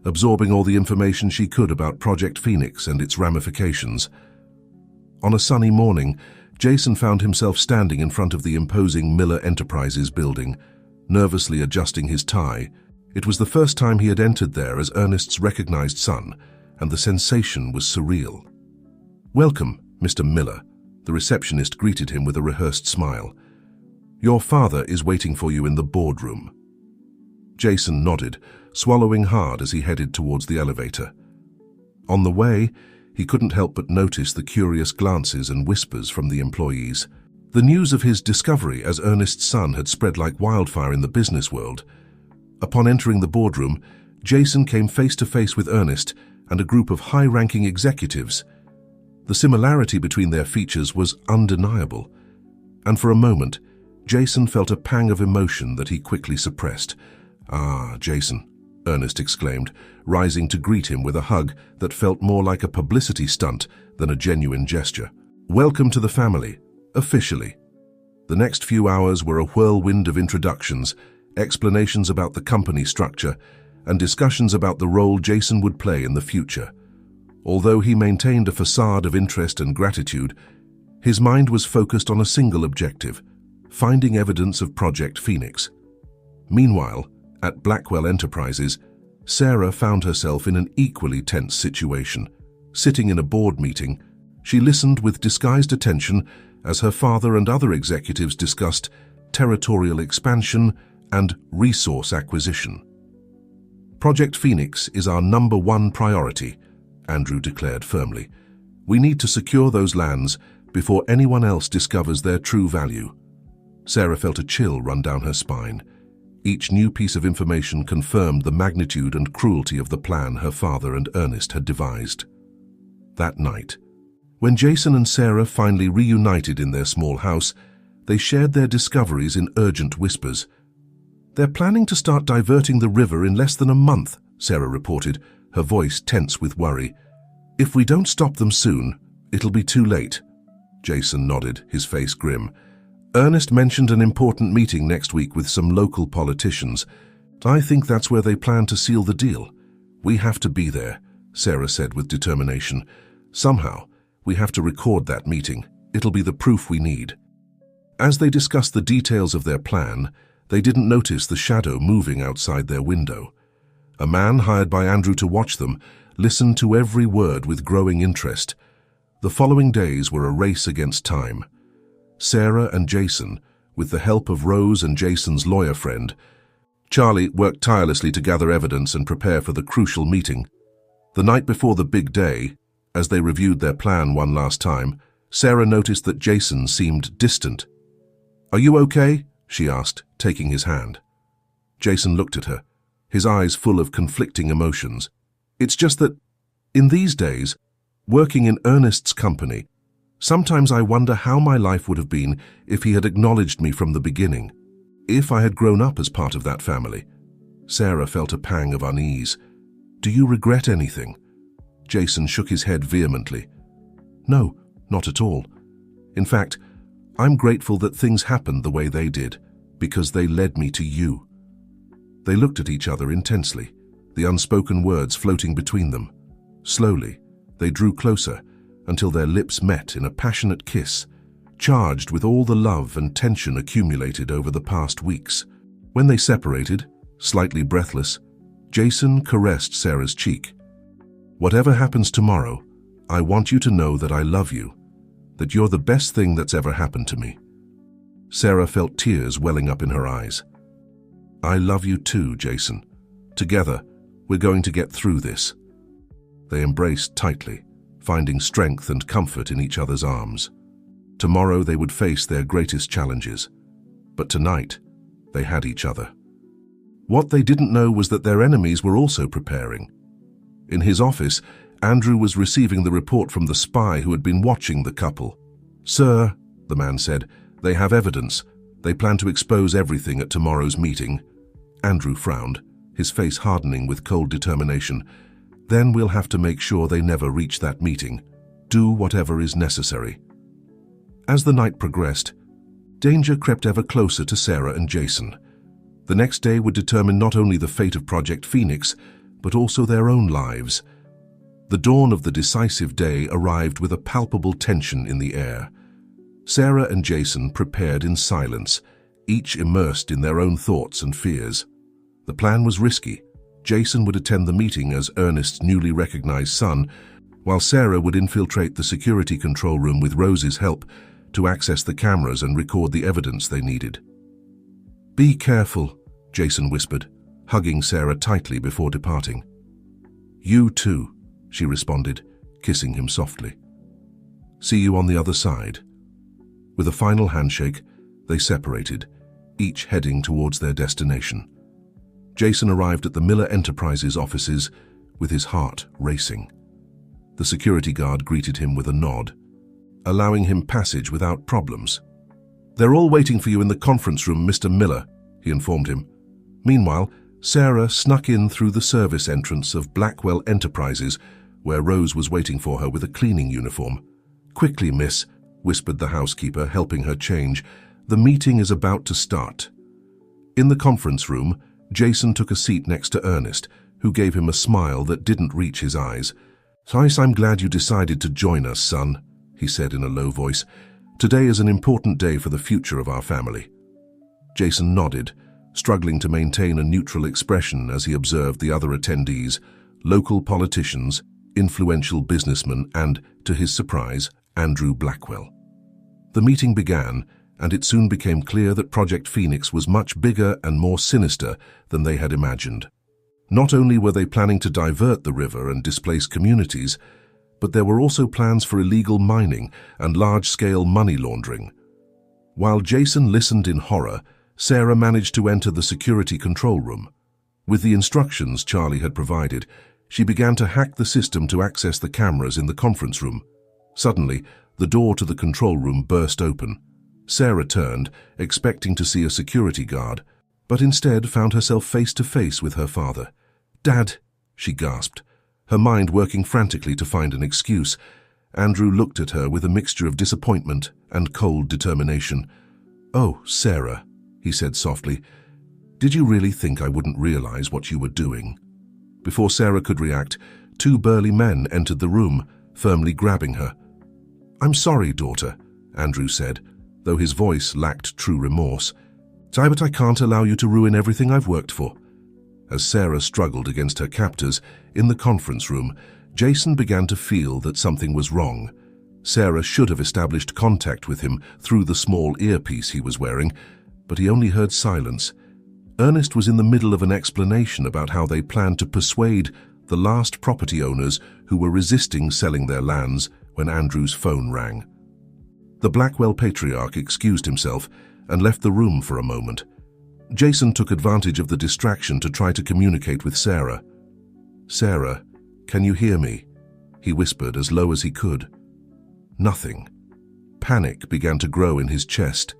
absorbing all the information she could about Project Phoenix and its ramifications. On a sunny morning, Jason found himself standing in front of the imposing Miller Enterprises building, nervously adjusting his tie. It was the first time he had entered there as Ernest's recognized son, and the sensation was surreal. "Welcome, Mr. Miller," the receptionist greeted him with a rehearsed smile. "Your father is waiting for you in the boardroom." Jason nodded, swallowing hard as he headed towards the elevator. On the way, he couldn't help but notice the curious glances and whispers from the employees. The news of his discovery as Ernest's son had spread like wildfire in the business world. Upon entering the boardroom, Jason came face to face with Ernest and a group of high-ranking executives. The similarity between their features was undeniable, and for a moment, Jason felt a pang of emotion that he quickly suppressed. "Ah, Jason," Ernest exclaimed, rising to greet him with a hug that felt more like a publicity stunt than a genuine gesture. "Welcome to the family, officially." The next few hours were a whirlwind of introductions, explanations about the company structure, and discussions about the role Jason would play in the future. Although he maintained a facade of interest and gratitude, his mind was focused on a single objective: finding evidence of Project Phoenix. Meanwhile, at Blackwell Enterprises, Sarah found herself in an equally tense situation. Sitting in a board meeting, she listened with disguised attention as her father and other executives discussed territorial expansion and resource acquisition. "Project Phoenix is our #1 priority," Andrew declared firmly. "We need to secure those lands before anyone else discovers their true value." Sarah felt a chill run down her spine. Each new piece of information confirmed the magnitude and cruelty of the plan her father and Ernest had devised. That night, when Jason and Sarah finally reunited in their small house, they shared their discoveries in urgent whispers. "They're planning to start diverting the river in less than a month," Sarah reported, her voice tense with worry. "If we don't stop them soon, it'll be too late." Jason nodded, his face grim. "Ernest mentioned an important meeting next week with some local politicians. I think that's where they plan to seal the deal. We have to be there," Sarah said with determination. "Somehow, we have to record that meeting. It'll be the proof we need." As they discussed the details of their plan, they didn't notice the shadow moving outside their window. A man hired by Andrew to watch them listened to every word with growing interest. The following days were a race against time. Sarah and Jason, with the help of Rose and Jason's lawyer friend, Charlie, worked tirelessly to gather evidence and prepare for the crucial meeting. The night before the big day, as they reviewed their plan one last time, Sarah noticed that Jason seemed distant. "Are you okay?" she asked, taking his hand. Jason looked at her, his eyes full of conflicting emotions. "It's just that, in these days, working in Ernest's company, sometimes I wonder how my life would have been if he had acknowledged me from the beginning, if I had grown up as part of that family." Sarah felt a pang of unease. "Do you regret anything?" Jason shook his head vehemently. "No, not at all. In fact, I'm grateful that things happened the way they did, because they led me to you." They looked at each other intensely, the unspoken words floating between them. Slowly, they drew closer until their lips met in a passionate kiss, charged with all the love and tension accumulated over the past weeks. When they separated, slightly breathless, Jason caressed Sarah's cheek. "Whatever happens tomorrow, I want you to know that I love you, that you're the best thing that's ever happened to me." Sarah felt tears welling up in her eyes. "I love you too, Jason. Together, we're going to get through this." They embraced tightly, finding strength and comfort in each other's arms. Tomorrow they would face their greatest challenges, but tonight they had each other. What they didn't know was that their enemies were also preparing. In his office, Andrew was receiving the report from the spy who had been watching the couple. "Sir," the man said, "they have evidence. They plan to expose everything at tomorrow's meeting." Andrew frowned, his face hardening with cold determination. "Then we'll have to make sure they never reach that meeting. Do whatever is necessary." As the night progressed, danger crept ever closer to Sarah and Jason. The next day would determine not only the fate of Project Phoenix, but also their own lives. The dawn of the decisive day arrived with a palpable tension in the air. Sarah and Jason prepared in silence, each immersed in their own thoughts and fears. The plan was risky. Jason would attend the meeting as Ernest's newly recognized son, while Sarah would infiltrate the security control room with Rose's help to access the cameras and record the evidence they needed. "Be careful," Jason whispered, hugging Sarah tightly before departing. "You too," she responded, kissing him softly. "See you on the other side." With a final handshake, they separated, each heading towards their destination. Jason arrived at the Miller Enterprises offices with his heart racing. The security guard greeted him with a nod, allowing him passage without problems. "They're all waiting for you in the conference room, Mr. Miller," he informed him. Meanwhile, Sarah snuck in through the service entrance of Blackwell Enterprises, where Rose was waiting for her with a cleaning uniform. "Quickly, miss," whispered the housekeeper, helping her change. "The meeting is about to start." In the conference room, Jason took a seat next to Ernest, who gave him a smile that didn't reach his eyes. "I'm glad you decided to join us, son," he said in a low voice. "Today is an important day for the future of our family." Jason nodded, struggling to maintain a neutral expression as he observed the other attendees, local politicians, influential businessmen, and, to his surprise, Andrew Blackwell. The meeting began, and it soon became clear that Project Phoenix was much bigger and more sinister than they had imagined. Not only were they planning to divert the river and displace communities, but there were also plans for illegal mining and large-scale money laundering. While Jason listened in horror, Sarah managed to enter the security control room. With the instructions Charlie had provided, she began to hack the system to access the cameras in the conference room. Suddenly, the door to the control room burst open. Sarah turned, expecting to see a security guard, but instead found herself face to face with her father. "Dad," she gasped, her mind working frantically to find an excuse. Andrew looked at her with a mixture of disappointment and cold determination. "Oh, Sarah," he said softly, "did you really think I wouldn't realize what you were doing?" Before Sarah could react, two burly men entered the room, firmly grabbing her. "I'm sorry, daughter," Andrew said, though his voice lacked true remorse. "But I can't allow you to ruin everything I've worked for." As Sarah struggled against her captors in the conference room, Jason began to feel that something was wrong. Sarah should have established contact with him through the small earpiece he was wearing, but he only heard silence. Ernest was in the middle of an explanation about how they planned to persuade the last property owners who were resisting selling their lands when Andrew's phone rang. The Blackwell patriarch excused himself and left the room for a moment. Jason took advantage of the distraction to try to communicate with Sarah. "Sarah, can you hear me?" he whispered as low as he could. Nothing. Panic began to grow in his chest.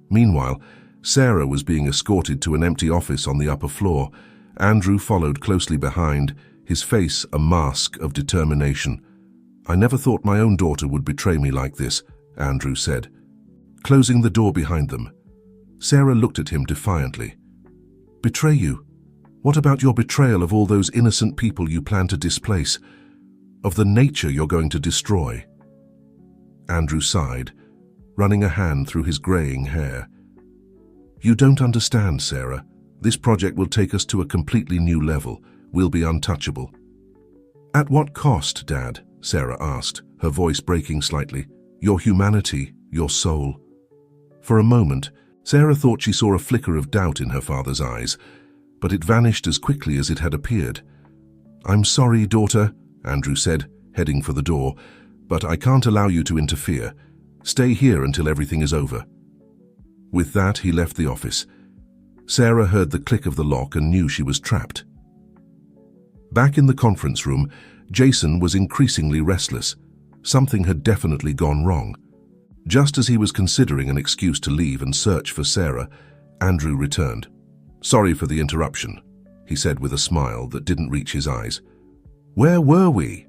Meanwhile, Sarah was being escorted to an empty office on the upper floor. Andrew followed closely behind, his face a mask of determination. "I never thought my own daughter would betray me like this," Andrew said. Closing the door behind them, Sarah looked at him defiantly. "Betray you? What about your betrayal of all those innocent people you plan to displace? Of the nature you're going to destroy?" Andrew sighed, running a hand through his graying hair. "You don't understand, Sarah. This project will take us to a completely new level. We'll be untouchable." "At what cost, Dad?" Sarah asked, her voice breaking slightly. "Your humanity, your soul." For a moment, Sarah thought she saw a flicker of doubt in her father's eyes, but it vanished as quickly as it had appeared. "I'm sorry, daughter," Andrew said, heading for the door, "but I can't allow you to interfere. Stay here until everything is over." With that, he left the office. Sarah heard the click of the lock and knew she was trapped. Back in the conference room, Jason was increasingly restless. Something had definitely gone wrong. Just as he was considering an excuse to leave and search for Sarah, Andrew returned. "Sorry for the interruption," he said with a smile that didn't reach his eyes. "Where were we?"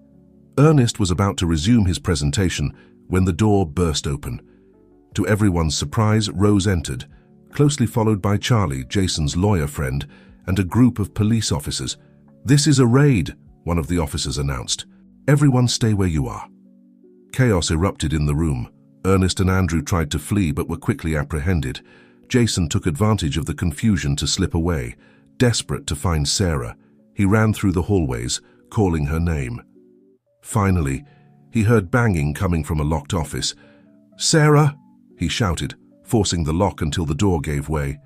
Ernest was about to resume his presentation when the door burst open. To everyone's surprise, Rose entered, closely followed by Charlie, Jason's lawyer friend, and a group of police officers. "This is a raid," one of the officers announced. "Everyone stay where you are." Chaos erupted in the room. Ernest and Andrew tried to flee but were quickly apprehended. Jason took advantage of the confusion to slip away. Desperate to find Sarah, he ran through the hallways, calling her name. Finally, he heard banging coming from a locked office. "Sarah!" he shouted, forcing the lock until the door gave way.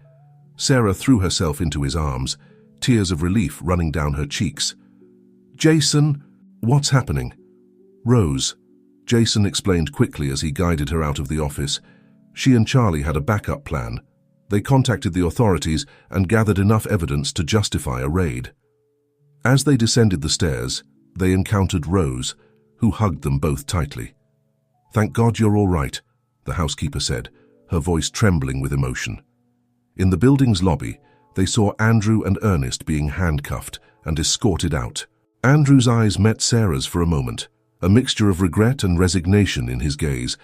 Sarah threw herself into his arms, tears of relief running down her cheeks. "Jason, what's happening?" "Rose," Jason explained quickly as he guided her out of the office. She and Charlie had a backup plan. They contacted the authorities and gathered enough evidence to justify a raid. As they descended the stairs, they encountered Rose, who hugged them both tightly. "Thank God you're all right," the housekeeper said, her voice trembling with emotion. In the building's lobby, they saw Andrew and Ernest being handcuffed and escorted out. Andrew's eyes met Sarah's for a moment, a mixture of regret and resignation in his gaze.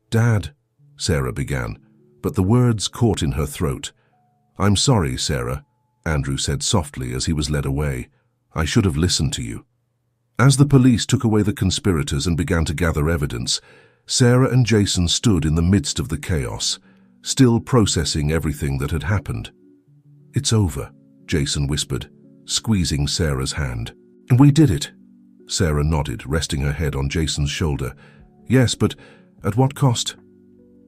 "Dad," Sarah began, but the words caught in her throat. "I'm sorry, Sarah," Andrew said softly as he was led away. "I should have listened to you." As the police took away the conspirators and began to gather evidence, Sarah and Jason stood in the midst of the chaos, still processing everything that had happened. "It's over," Jason whispered, squeezing Sarah's hand. "We did it." Sarah nodded, resting her head on Jason's shoulder. "Yes, but at what cost?"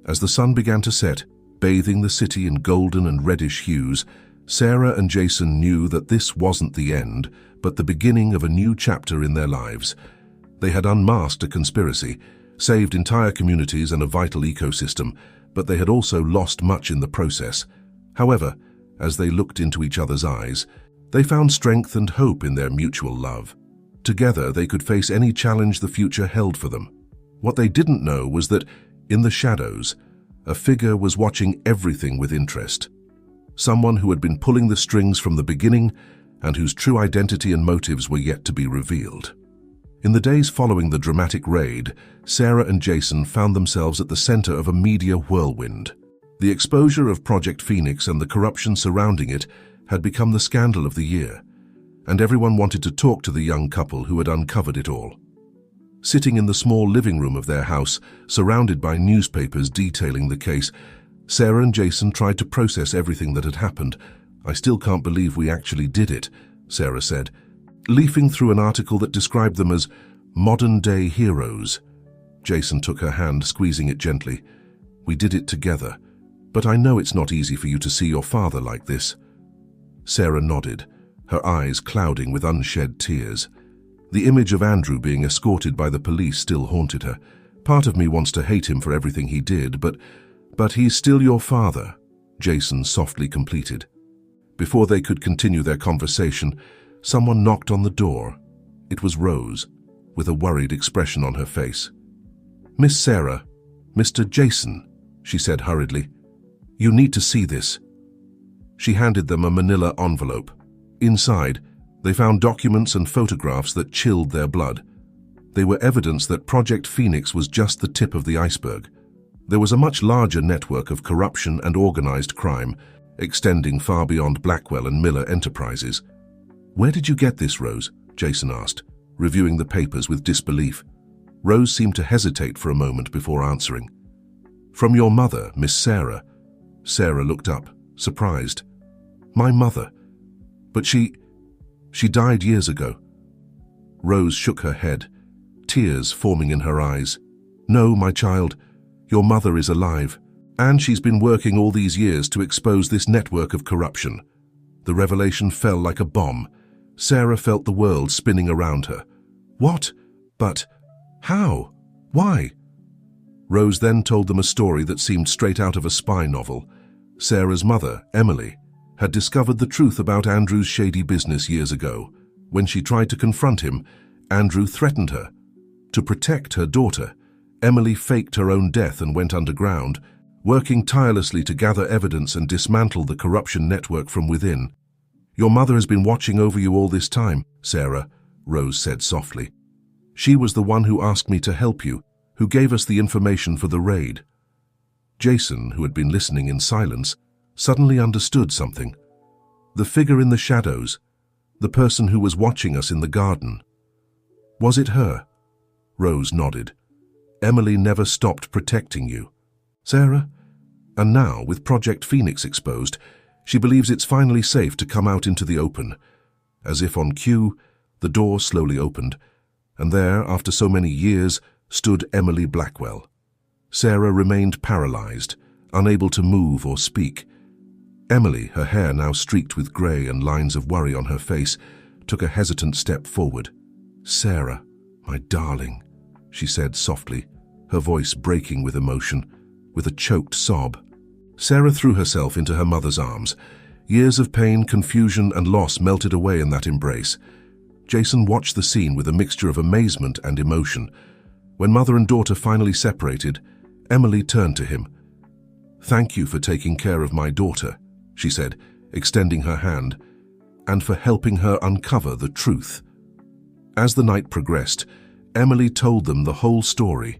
As the sun began to set, bathing the city in golden and reddish hues, Sarah and Jason knew that this wasn't the end, but the beginning of a new chapter in their lives. They had unmasked a conspiracy, saved entire communities and a vital ecosystem, but they had also lost much in the process. However, as they looked into each other's eyes, they found strength and hope in their mutual love. Together, they could face any challenge the future held for them. What they didn't know was that, in the shadows, a figure was watching everything with interest. Someone who had been pulling the strings from the beginning and whose true identity and motives were yet to be revealed. In the days following the dramatic raid, Sarah and Jason found themselves at the center of a media whirlwind. The exposure of Project Phoenix and the corruption surrounding it had become the scandal of the year, and everyone wanted to talk to the young couple who had uncovered it all. Sitting in the small living room of their house, surrounded by newspapers detailing the case, Sarah and Jason tried to process everything that had happened. "I still can't believe we actually did it," Sarah said, leafing through an article that described them as modern-day heroes. Jason took her hand, squeezing it gently. "We did it together, but I know it's not easy for you to see your father like this." Sarah nodded, her eyes clouding with unshed tears. The image of Andrew being escorted by the police still haunted her. "Part of me wants to hate him for everything he did, but he's still your father," Jason softly completed. Before they could continue their conversation, someone knocked on the door. It was Rose, with a worried expression on her face. "Miss Sarah, Mr. Jason," she said hurriedly. "You need to see this." She handed them a manila envelope. Inside, they found documents and photographs that chilled their blood. They were evidence that Project Phoenix was just the tip of the iceberg. There was a much larger network of corruption and organized crime, extending far beyond Blackwell and Miller Enterprises. "Where did you get this, Rose?" Jason asked, reviewing the papers with disbelief. Rose seemed to hesitate for a moment before answering. "From your mother, Miss Sarah." Sarah looked up, surprised. "My mother? But she died years ago." Rose shook her head, tears forming in her eyes. "No, my child, your mother is alive, and she's been working all these years to expose this network of corruption. The revelation fell like a bomb. Sarah felt the world spinning around her. What? But how? Why? Rose then told them a story that seemed straight out of a spy novel. Sarah's mother, Emily, had discovered the truth about Andrew's shady business years ago. When she tried to confront him, Andrew threatened her. To protect her daughter, Emily faked her own death and went underground, working tirelessly to gather evidence and dismantle the corruption network from within. "Your mother has been watching over you all this time, Sarah," Rose said softly. "She was the one who asked me to help you, who gave us the information for the raid." Jason, who had been listening in silence, suddenly understood something. The figure in the shadows, the person who was watching us in the garden. Was it her? Rose nodded. "Emily never stopped protecting you, Sarah. And now, with Project Phoenix exposed, she believes it's finally safe to come out into the open." As if on cue, the door slowly opened, and there, after so many years, stood Emily Blackwell. Sarah remained paralyzed, unable to move or speak. Emily, her hair now streaked with grey and lines of worry on her face, took a hesitant step forward. "Sarah, my darling," she said softly, her voice breaking with emotion, with a choked sob. Sarah threw herself into her mother's arms. Years of pain, confusion, and loss melted away in that embrace. Jason watched the scene with a mixture of amazement and emotion. When mother and daughter finally separated, Emily turned to him. "Thank you for taking care of my daughter," she said, extending her hand, "and for helping her uncover the truth." As the night progressed, Emily told them the whole story.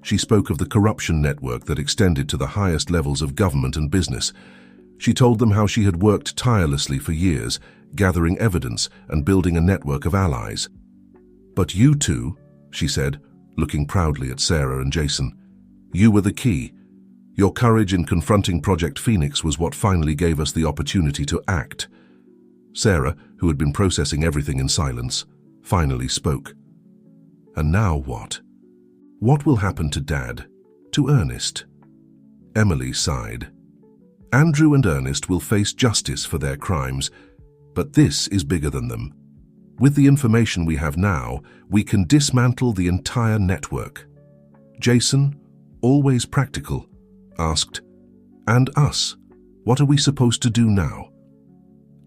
She spoke of the corruption network that extended to the highest levels of government and business. She told them how she had worked tirelessly for years, gathering evidence and building a network of allies. "But you two," she said, looking proudly at Sarah and Jason, "you were the key. Your courage in confronting Project Phoenix was what finally gave us the opportunity to act." Sarah, who had been processing everything in silence, finally spoke. "And now what? What will happen to Dad? To Ernest?" Emily sighed. "Andrew and Ernest will face justice for their crimes, but this is bigger than them. With the information we have now, we can dismantle the entire network." Jason, always practical, asked, "And us? What are we supposed to do now?"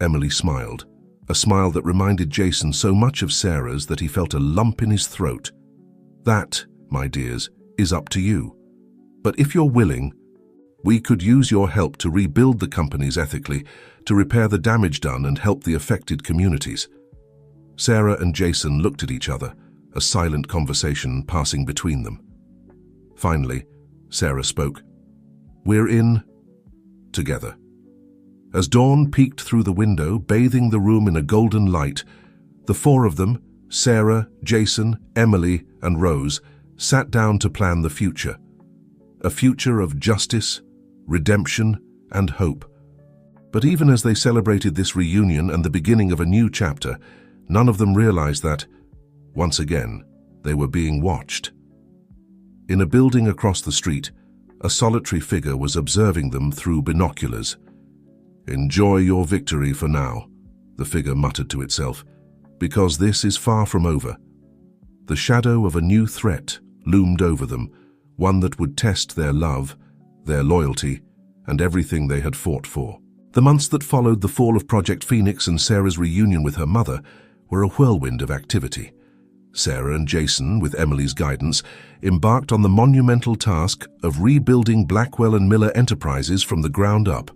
Emily smiled, a smile that reminded Jason so much of Sarah's that he felt a lump in his throat. "That, my dears, is up to you. But if you're willing, we could use your help to rebuild the companies ethically, to repair the damage done and help the affected communities." Sarah and Jason looked at each other, a silent conversation passing between them. Finally, Sarah spoke. "We're in together." As dawn peeked through the window, bathing the room in a golden light, the four of them, Sarah, Jason, Emily, and Rose, sat down to plan the future. A future of justice, redemption, and hope. But even as they celebrated this reunion and the beginning of a new chapter, none of them realized that, once again, they were being watched. In a building across the street, a solitary figure was observing them through binoculars. "Enjoy your victory for now," the figure muttered to itself, "because this is far from over." The shadow of a new threat loomed over them, one that would test their love, their loyalty, and everything they had fought for. The months that followed the fall of Project Phoenix and Sarah's reunion with her mother were a whirlwind of activity. Sarah and Jason, with Emily's guidance, embarked on the monumental task of rebuilding Blackwell and Miller Enterprises from the ground up,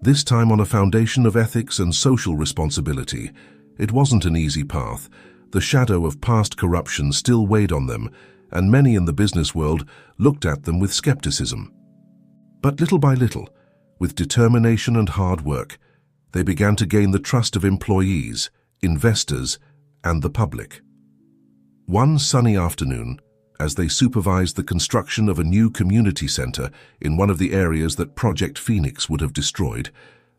this time on a foundation of ethics and social responsibility. It wasn't an easy path. The shadow of past corruption still weighed on them, and many in the business world looked at them with skepticism. But little by little, with determination and hard work, they began to gain the trust of employees, investors, and the public. One sunny afternoon, as they supervised the construction of a new community center in one of the areas that Project Phoenix would have destroyed,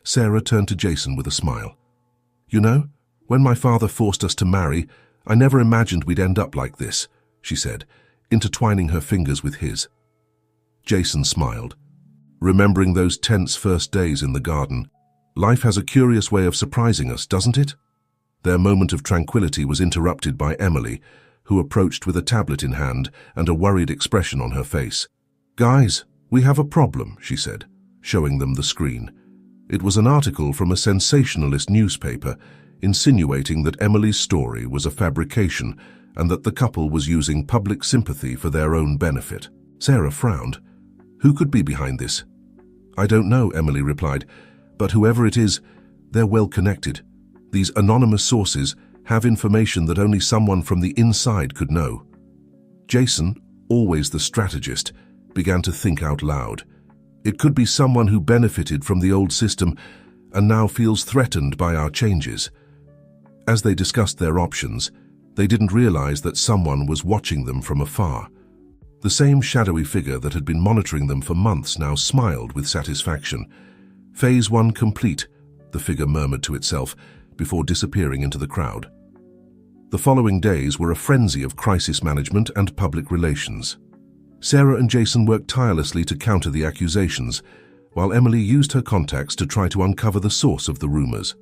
Sarah turned to Jason with a smile. "You know, when my father forced us to marry, I never imagined we'd end up like this," she said, intertwining her fingers with his. Jason smiled, remembering those tense first days in the garden, Life has a curious way of surprising us, doesn't it? Their moment of tranquility was interrupted by Emily, who approached with a tablet in hand and a worried expression on her face. "Guys, we have a problem," she said, showing them the screen. It was an article from a sensationalist newspaper insinuating that Emily's story was a fabrication and that the couple was using public sympathy for their own benefit. Sarah frowned. "Who could be behind this?" "I don't know," Emily replied, "but whoever it is, they're well connected. These anonymous sources have information that only someone from the inside could know." Jason, always the strategist, began to think out loud. It could be someone who benefited from the old system and now feels threatened by our changes. As they discussed their options, they didn't realize that someone was watching them from afar. The same shadowy figure that had been monitoring them for months now smiled with satisfaction. "Phase 1 complete," the figure murmured to itself before disappearing into the crowd. The following days were a frenzy of crisis management and public relations. Sarah and Jason worked tirelessly to counter the accusations, while Emily used her contacts to try to uncover the source of the rumors.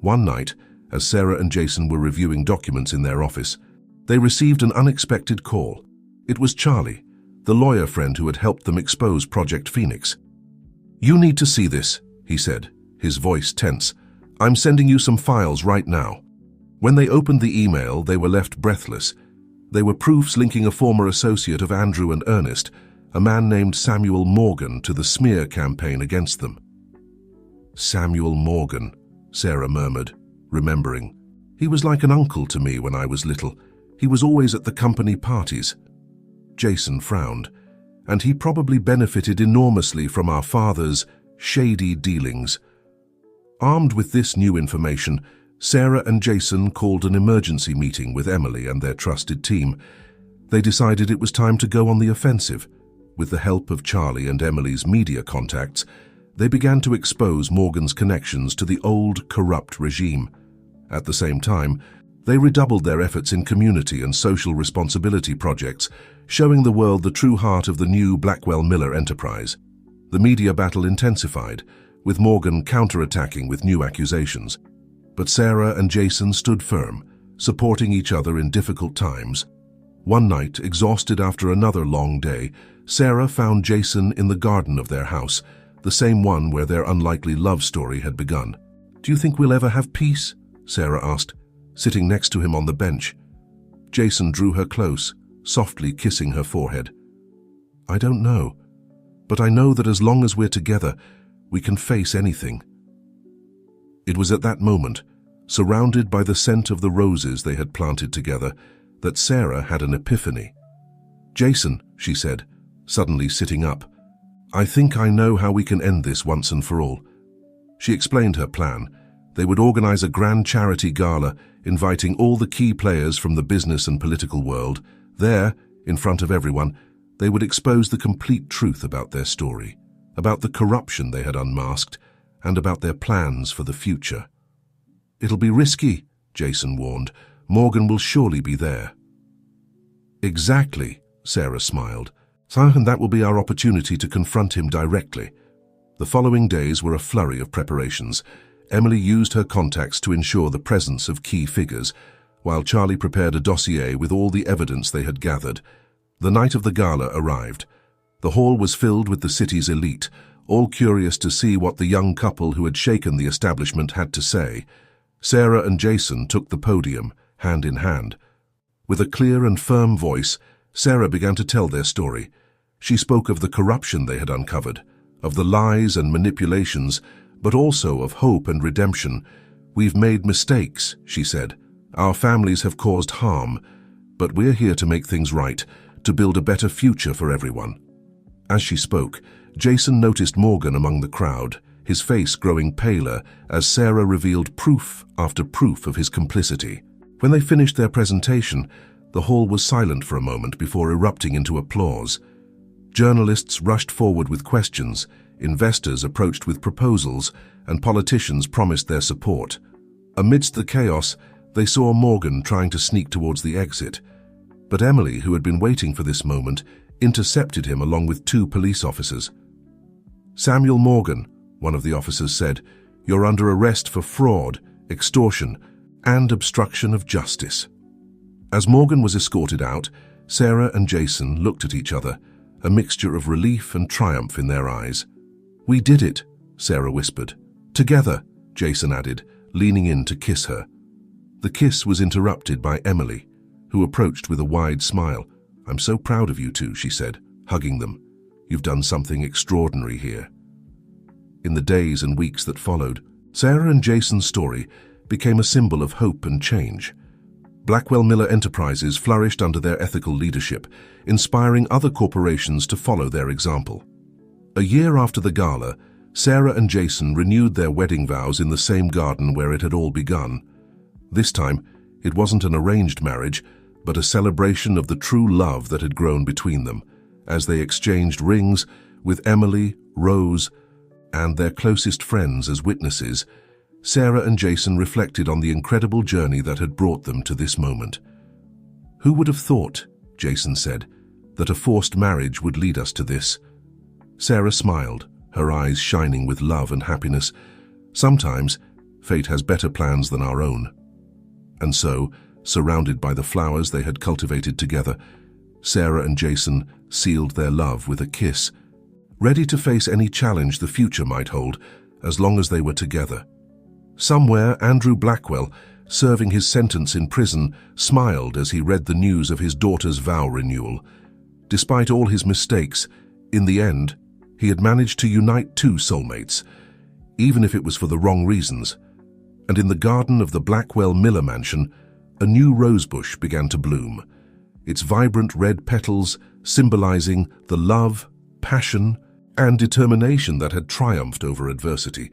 One night, as Sarah and Jason were reviewing documents in their office, they received an unexpected call. It was Charlie, the lawyer friend who had helped them expose Project Phoenix. "You need to see this," he said, his voice tense. "I'm sending you some files right now." When they opened the email, they were left breathless. They were proofs linking a former associate of Andrew and Ernest, a man named Samuel Morgan, to the smear campaign against them. "Samuel Morgan," Sarah murmured, remembering. "He was like an uncle to me when I was little. He was always at the company parties." Jason frowned. "And he probably benefited enormously from our father's shady dealings." Armed with this new information, Sarah and Jason called an emergency meeting with Emily and their trusted team. They decided it was time to go on the offensive. With the help of Charlie and Emily's media contacts, they began to expose Morgan's connections to the old, corrupt regime. At the same time, they redoubled their efforts in community and social responsibility projects, showing the world the true heart of the new Blackwell-Miller enterprise. The media battle intensified, with Morgan counterattacking with new accusations. But Sarah and Jason stood firm, supporting each other in difficult times. One night, exhausted after another long day, Sarah found Jason in the garden of their house, the same one where their unlikely love story had begun. "Do you think we'll ever have peace?" Sarah asked, sitting next to him on the bench. Jason drew her close, softly kissing her forehead. "I don't know, but I know that as long as we're together, we can face anything." It was at that moment, surrounded by the scent of the roses they had planted together, that Sarah had an epiphany. "Jason," she said, suddenly sitting up, "I think I know how we can end this once and for all." She explained her plan. They would organize a grand charity gala, inviting all the key players from the business and political world. There, in front of everyone, they would expose the complete truth about their story, about the corruption they had unmasked, and about their plans for the future. "It'll be risky," Jason warned. "Morgan will surely be there." "Exactly," Sarah smiled. "And that will be our opportunity to confront him directly." The following days were a flurry of preparations. Emily used her contacts to ensure the presence of key figures, while Charlie prepared a dossier with all the evidence they had gathered. The night of the gala arrived. The hall was filled with the city's elite, all curious to see what the young couple who had shaken the establishment had to say. Sarah and Jason took the podium, hand in hand. With a clear and firm voice, Sarah began to tell their story. She spoke of the corruption they had uncovered, of the lies and manipulations, but also of hope and redemption. "We've made mistakes," she said. "Our families have caused harm, but we're here to make things right, to build a better future for everyone." As she spoke, Jason noticed Morgan among the crowd, his face growing paler as Sarah revealed proof after proof of his complicity. When they finished their presentation, the hall was silent for a moment before erupting into applause. Journalists rushed forward with questions, investors approached with proposals, and politicians promised their support. Amidst the chaos, they saw Morgan trying to sneak towards the exit. But Emily, who had been waiting for this moment, intercepted him along with 2 police officers. "Samuel Morgan," one of the officers said, You're under arrest for fraud, extortion, and obstruction of justice." As Morgan was escorted out, Sarah and Jason looked at each other, a mixture of relief and triumph in their eyes. "We did it," Sarah whispered. "Together," Jason added, leaning in to kiss her. The kiss was interrupted by Emily, who approached with a wide smile. "I'm so proud of you two," she said, hugging them. "You've done something extraordinary here." In the days and weeks that followed, Sarah and Jason's story became a symbol of hope and change. Blackwell Miller Enterprises flourished under their ethical leadership, inspiring other corporations to follow their example. A year after the gala, Sarah and Jason renewed their wedding vows in the same garden where it had all begun. This time, it wasn't an arranged marriage, but a celebration of the true love that had grown between them, as they exchanged rings with Emily, Rose, and their closest friends as witnesses. Sarah and Jason reflected on the incredible journey that had brought them to this moment. "Who would have thought," Jason said, "that a forced marriage would lead us to this?" Sarah smiled, her eyes shining with love and happiness. "Sometimes, fate has better plans than our own." And so, surrounded by the flowers they had cultivated together, Sarah and Jason sealed their love with a kiss, ready to face any challenge the future might hold, as long as they were together. Somewhere, Andrew Blackwell, serving his sentence in prison, smiled as he read the news of his daughter's vow renewal. Despite all his mistakes, in the end, he had managed to unite two soulmates, even if it was for the wrong reasons. And in the garden of the Blackwell Miller mansion, a new rosebush began to bloom, its vibrant red petals symbolizing the love, passion, and determination that had triumphed over adversity.